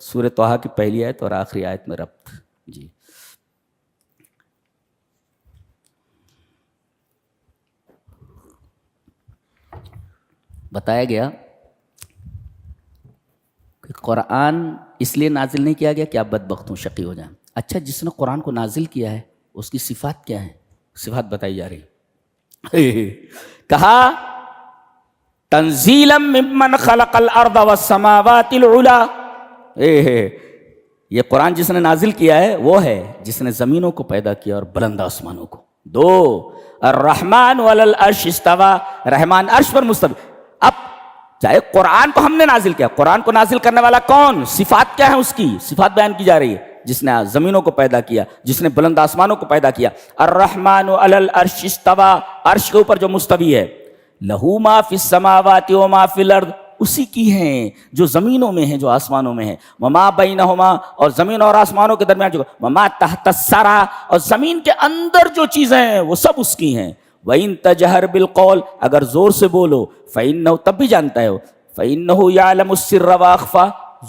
سورہ طٰہٰ کی پہلی آیت اور آخری آیت میں ربط. جی بتایا گیا کہ قرآن اس لیے نازل نہیں کیا گیا کہ آپ بدبخت ہوں، شقی ہو جائیں. اچھا، جس نے قرآن کو نازل کیا ہے اس کی صفات کیا ہیں؟ صفات بتائی جا رہی. کہا تنزیلا ممن خلق الارض والسماوات العلا. یہ قرآن جس نے نازل کیا ہے وہ ہے جس نے زمینوں کو پیدا کیا اور بلند آسمانوں کو. دو، الرحمن علی العرش استوى، رحمان عرش پر مستوی. اب چاہے قرآن کو ہم نے نازل کیا، قرآن کو نازل کرنے والا کون؟ صفات کیا ہیں اس کی؟ صفات بیان کی جا رہی ہے. جس نے زمینوں کو پیدا کیا، جس نے بلند آسمانوں کو پیدا کیا. الرحمن علی العرش استوى، عرش کے اوپر جو مستوی ہے. لہو ما فی السماوات و ما فی الارض، اسی کی ہیں جو زمینوں میں ہیں جو آسمانوں میں ہیں. وما بینہما، اور زمین اور آسمانوں کے درمیان جو. وما تحت الثری، اور زمین کے اندر جو چیزیں ہیں وہ سب اس کی ہیں. وَإِن تَجْهَرْ بِالْقَوْلِ، اگر زور سے بولو. فَإِنَّهُ، تب بھی جانتا ہے وہ. فَإِنَّهُ يَعْلَمُ السِّرَّ وَأَخْفَى،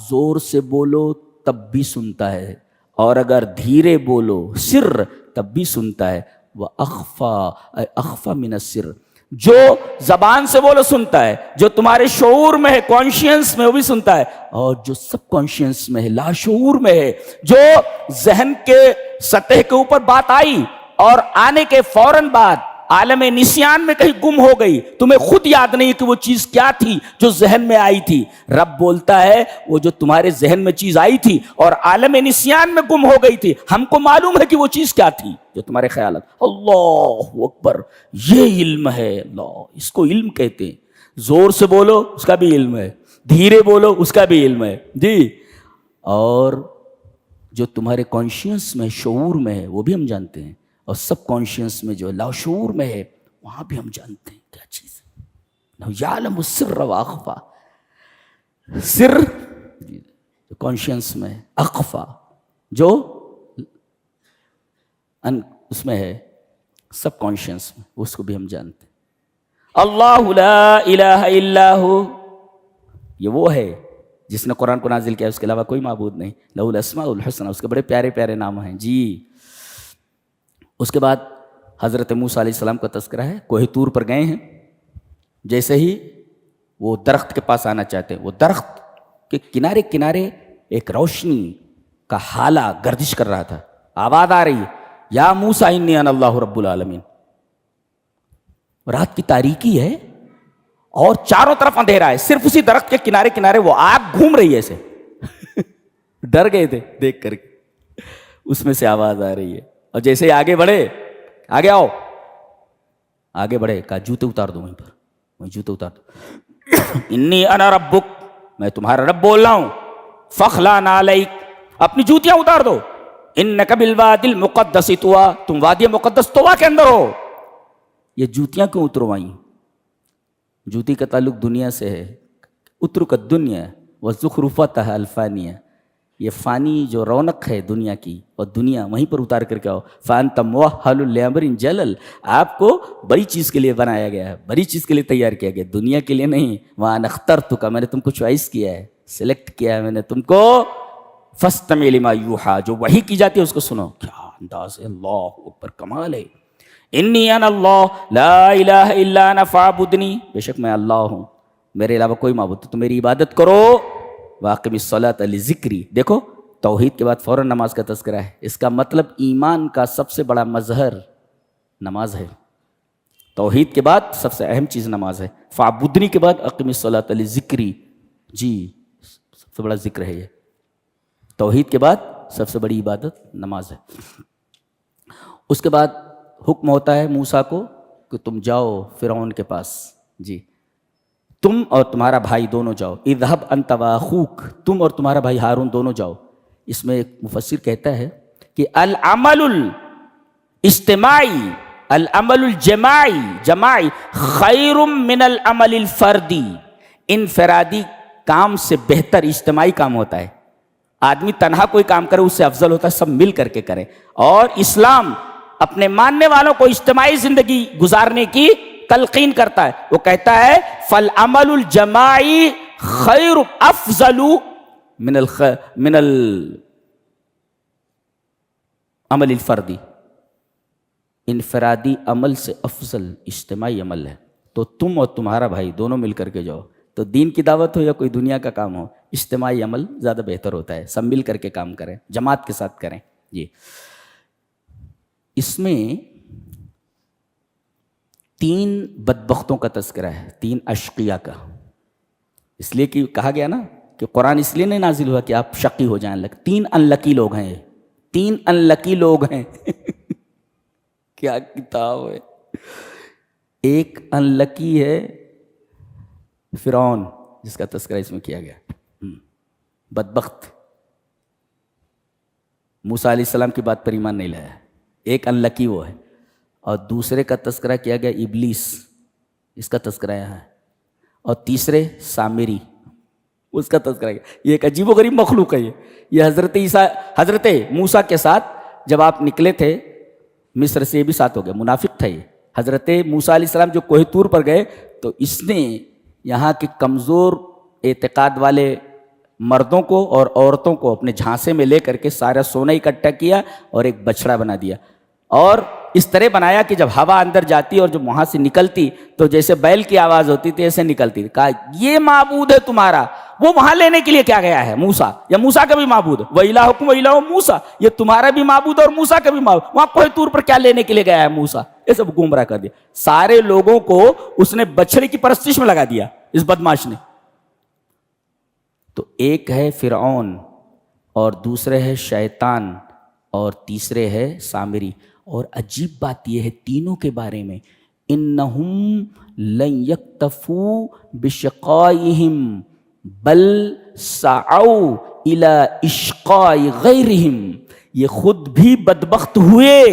زور سے بولو تب بھی سنتا ہے، اور اگر دھیرے بولو سر تب بھی سنتا ہے. وَأَخْفَى، أَخْفَى مِنَ السِّرِّ، جو زبان سے بولو سنتا ہے، جو تمہارے شعور میں ہے، کانشینس میں، وہ بھی سنتا ہے، اور جو سب کانشینس میں ہے، لاشعور میں ہے، جو ذہن کے سطح کے اوپر بات آئی اور آنے کے فوراً بعد عالم نسیان میں کہیں گم ہو گئی، تمہیں خود یاد نہیں کہ وہ چیز کیا تھی جو ذہن میں آئی تھی. رب بولتا ہے وہ جو تمہارے ذہن میں چیز آئی تھی اور عالم نسیان میں گم ہو گئی تھی، ہم کو معلوم ہے کہ وہ چیز کیا تھی جو تمہارے خیالات. اللہ اکبر، یہ علم ہے. اللہ، اس کو علم کہتے ہیں. زور سے بولو اس کا بھی علم ہے، دھیرے بولو اس کا بھی علم ہے. جی، اور جو تمہارے کانشینس میں، شعور میں ہے، وہ بھی ہم جانتے ہیں، اور سب کانشینس میں جو لاشعور میں ہے وہاں بھی ہم جانتے ہیں کیا چیز ہے. یعلم السر واخفا، سر کانشینس میں، اخفا جو اس میں ہے سب کانشینس میں، اس کو بھی ہم جانتے ہیں. اللہ لا الہ الا ہو، یہ وہ ہے جس نے قرآن کو نازل کیا، اس کے علاوہ کوئی معبود نہیں. لہ الاسماء الحسنی، اس کے بڑے پیارے پیارے نام ہیں. جی، اس کے بعد حضرت موسیٰ علیہ السلام کا تذکرہ ہے. کوہ طور پر گئے ہیں، جیسے ہی وہ درخت کے پاس آنا چاہتے ہیں، وہ درخت کے کنارے کنارے ایک روشنی کا ہالہ گردش کر رہا تھا. آواز آ رہی ہے، یا موسیٰ انی انا اللہ رب العالمین. رات کی تاریکی ہے اور چاروں طرف اندھیرا ہے، صرف اسی درخت کے کنارے کنارے وہ آگ گھوم رہی ہے. ایسے ڈر گئے تھے دیکھ کر کے، اس میں سے آواز آ رہی ہے. اور جیسے ہی آگے بڑھے، آگے آؤ، آگے بڑھے، کہا جوتے اتار دو وہیں پر، وہیں جوتے اتار دو. انی انا ربک، میں تمہارا رب بول رہا ہوں. فخلع نعلیک، اپنی جوتیاں اتار دو. انک بالوادی المقدس طویٰ، تم وادی مقدس طویٰ کے اندر ہو. یہ جوتیاں کیوں اتروائیں؟ جوتی کا تعلق دنیا سے ہے. اترک الدنیا وزخرفتها الفانیہ، یہ فانی جو رونق ہے دنیا کی، اور دنیا وہیں پر اتار کر کے آؤ. فانت موہل لامر جلل، آپ کو بڑی چیز کے لیے بنایا گیا ہے، بڑی چیز کے لیے تیار کیا گیا، دنیا کے لیے نہیں. وہاں اخترتک، میں نے تم کو چوائس کیا ہے، سلیکٹ کیا ہے میں نے تم کو. فاستمع لما یوحیٰ، جو وحی کی جاتی ہے اس کو سنو. کیا انداز ہے، اللہ اکبر، کمال ہے. انی انا اللہ لا الہ الا انا فاعبدنی، بے شک میں اللہ ہوں، میرے علاوہ کوئی معبود، تو میری عبادت کرو. واقم الصلاۃ لذکری. دیکھو، توحید کے بعد فوراً نماز کا تذکرہ ہے. اس کا مطلب ایمان کا سب سے بڑا مظہر نماز ہے. توحید کے بعد سب سے اہم چیز نماز ہے. فاعبدنی کے بعد اقم الصلاۃ لذکری. جی، سب سے بڑا ذکر ہے یہ. توحید کے بعد سب سے بڑی عبادت نماز ہے. اس کے بعد حکم ہوتا ہے موسیٰ کو کہ تم جاؤ فرعون کے پاس. جی، تم اور تمہارا بھائی دونوں جاؤ. اذهب انت واخوک، تم اور تمہارا بھائی ہارون دونوں جاؤ. اس میں ایک مفسر کہتا ہے کہ العمل الاجتماعی، العمل جماعی خیر من العمل الفردی. انفرادی کام سے بہتر اجتماعی کام ہوتا ہے. آدمی تنہا کوئی کام کرے اس سے افضل ہوتا ہے سب مل کر کے کرے. اور اسلام اپنے ماننے والوں کو اجتماعی زندگی گزارنے کی تلقین کرتا ہے. وہ کہتا ہے فالعمل الجماعی خیر افضل من العمل الفردی، انفرادی عمل سے افضل اجتماعی عمل ہے. تو تم اور تمہارا بھائی دونوں مل کر کے جاؤ، تو دین کی دعوت ہو یا کوئی دنیا کا کام ہو، اجتماعی عمل زیادہ بہتر ہوتا ہے. سب مل کر کے کام کریں، جماعت کے ساتھ کریں. جی اس میں 3 بدبختوں کا تذکرہ ہے، 3 اشقیاء کا. اس لیے کہ کہا گیا نا کہ قرآن اس لیے نہیں نازل ہوا کہ آپ شقی ہو جائیں. 3 انلکی لوگ ہیں، 3 انلکی لوگ ہیں. کیا کتاب ہے. ایک انلکی ہے فرعون، جس کا تذکرہ اس میں کیا گیا، بدبخت، موسیٰ علیہ السلام کی بات پر ایمان نہیں لایا. ایک انلکی وہ ہے. اور دوسرے کا تذکرہ کیا گیا ابلیس، اس کا تذکرہ یہاں ہے. اور تیسرے سامری، اس کا تذکرہ کیا. یہ ایک عجیب و غریب مخلوق ہے. یہ حضرت موسیٰ کے ساتھ جب آپ نکلے تھے مصر سے، یہ بھی ساتھ ہو گیا، منافق تھا یہ. حضرت موسیٰ علیہ السلام جو کوہ طور پر گئے تو اس نے یہاں کے کمزور اعتقاد والے مردوں کو اور عورتوں کو اپنے جھانسے میں لے کر کے سارا سونا اکٹھا کیا اور ایک بچڑا بنا دیا. اور اس طرح بنایا کہ جب ہوا اندر جاتی اور جب وہاں سے نکلتی تو جیسے بیل کی آواز ہوتی تھی ایسے نکلتی. کہا یہ معبود ہے تمہارا. وہ وہاں لینے کے لیے کیا گیا ہے موسیٰ، یا موسیٰ کا بھی معبود، وَإِلَٰهُكُمْ وَإِلَٰهُ موسیٰ، یہ تمہارا بھی معبود اور موسیٰ کا بھی معبود. وہاں کوہ طور پر کیا لینے کے لیے گیا ہے موسیٰ؟ یہ سب گمراہ کر دیا. سارے لوگوں کو اس نے بچڑے کی پرستش میں لگا دیا اس بدماش نے. تو ایک ہے فرعون، اور دوسرے ہے شیطان، اور تیسرے ہے سامری. اور عجیب بات یہ ہے تینوں کے بارے میں، انہم لن یکتفوا بشقائہم بل سعوا الی اشقاء غیرہم. یہ خود بھی بدبخت ہوئے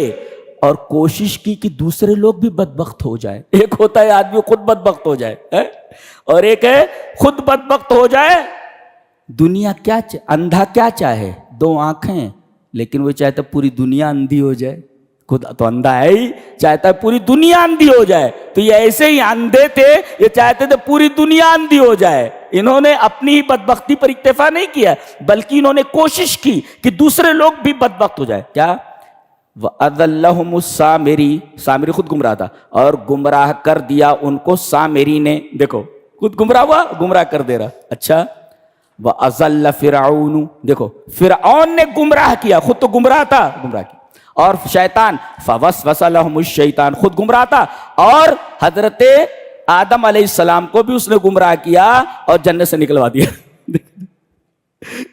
اور کوشش کی کہ دوسرے لوگ بھی بدبخت ہو جائے. ایک ہوتا ہے آدمی خود بدبخت ہو جائے، اور ایک ہے خود بدبخت ہو جائے. دنیا کیا اندھا کیا چاہے؟ 2 آنکھیں، لیکن وہ چاہتا پوری دنیا اندھی ہو جائے. خود تو اندھا ہے ہی، چاہتا ہے پوری دنیا اندھی ہو جائے. تو یہ ایسے ہی اندھے تھے، یہ چاہتے تھے پوری دنیا اندھی ہو جائے. انہوں نے اپنی ہی بدبختی پر اکتفا نہیں کیا، بلکہ انہوں نے کوشش کی کہ دوسرے لوگ بھی بدبخت ہو جائے. کیا؟ وَأَضَلَّهُمُ السَّامِرِي، سامری خود گمراہ تھا اور گمراہ کر دیا ان کو سامری نے. دیکھو خود گمراہ ہوا، گمراہ کر دے رہا. اچھا وَأَضَلَّ فِرْعَوْنُ، دیکھو فرعون نے گمراہ کیا، خود تو گمراہ تھا، گمراہ کیا. اور شیطان فوسوس لهم الشیطان، خود گمراہ تھا اور حضرت آدم علیہ السلام کو بھی اس نے گمراہ کیا اور جنت سے نکلوا دیا.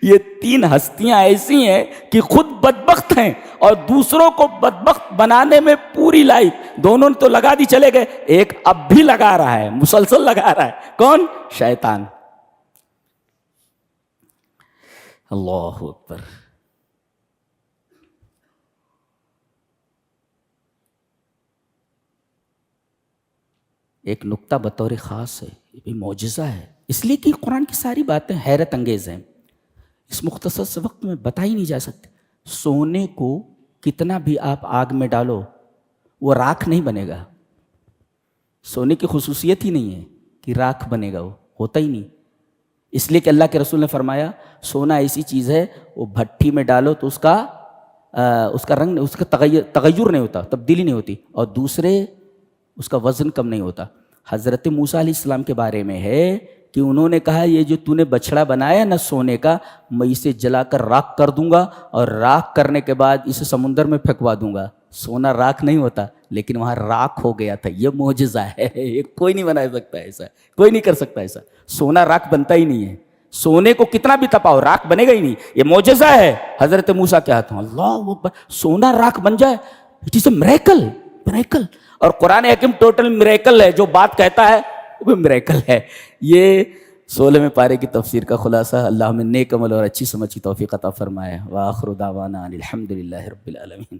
یہ 3 ہستیاں ایسی ہیں کہ خود بدبخت ہیں اور دوسروں کو بدبخت بنانے میں پوری لائف. دونوں نے تو لگا دی، چلے گئے. ایک اب بھی لگا رہا ہے، مسلسل لگا رہا ہے. کون؟ شیطان. اللہ اکبر. ایک نکتہ بطور خاص ہے، یہ بھی معجزہ ہے، اس لیے کہ قرآن کی ساری باتیں حیرت انگیز ہیں. اس مختصر سے وقت میں بتا ہی نہیں جا سکتے. سونے کو کتنا بھی آپ آگ میں ڈالو وہ راکھ نہیں بنے گا. سونے کی خصوصیت ہی نہیں ہے کہ راکھ بنے گا، وہ ہوتا ہی نہیں. اس لیے کہ اللہ کے رسول نے فرمایا سونا ایسی چیز ہے وہ بھٹی میں ڈالو تو اس کا رنگ، اس کا تغیر نہیں ہوتا، تبدیلی نہیں ہوتی، اور دوسرے اس کا وزن کم نہیں ہوتا. حضرت موسیٰ علیہ السلام کے بارے میں ہے کہ انہوں نے کہا یہ جو تو نے بچڑا بنایا نا سونے کا، میں اسے جلا کر راکھ کر دوں گا اور راکھ کرنے کے بعد اسے سمندر میں پھینکوا دوں گا. سونا راکھ نہیں ہوتا، لیکن وہاں راکھ ہو گیا تھا. یہ معجزہ ہے، یہ کوئی نہیں بنا سکتا ایسا، کوئی نہیں کر سکتا ایسا. سونا راکھ بنتا ہی نہیں ہے. سونے کو کتنا بھی تپاؤ راکھ بنے گا ہی نہیں. یہ معجزہ ہے حضرت موسیٰ کے ہاتھوں. اللہ اکبر، سونا راکھ بن جائے، it is a miracle, miracle. اور قرآن حکیم ٹوٹل میریکل ہے، جو بات کہتا ہے وہ بھی میریکل ہے. یہ 16ویں پارے کی تفسیر کا خلاصہ. اللہ ہمیں نیک عمل اور اچھی سمجھ کی توفیق عطا فرمائے. وآخر دعوانا الحمدللہ رب العالمین.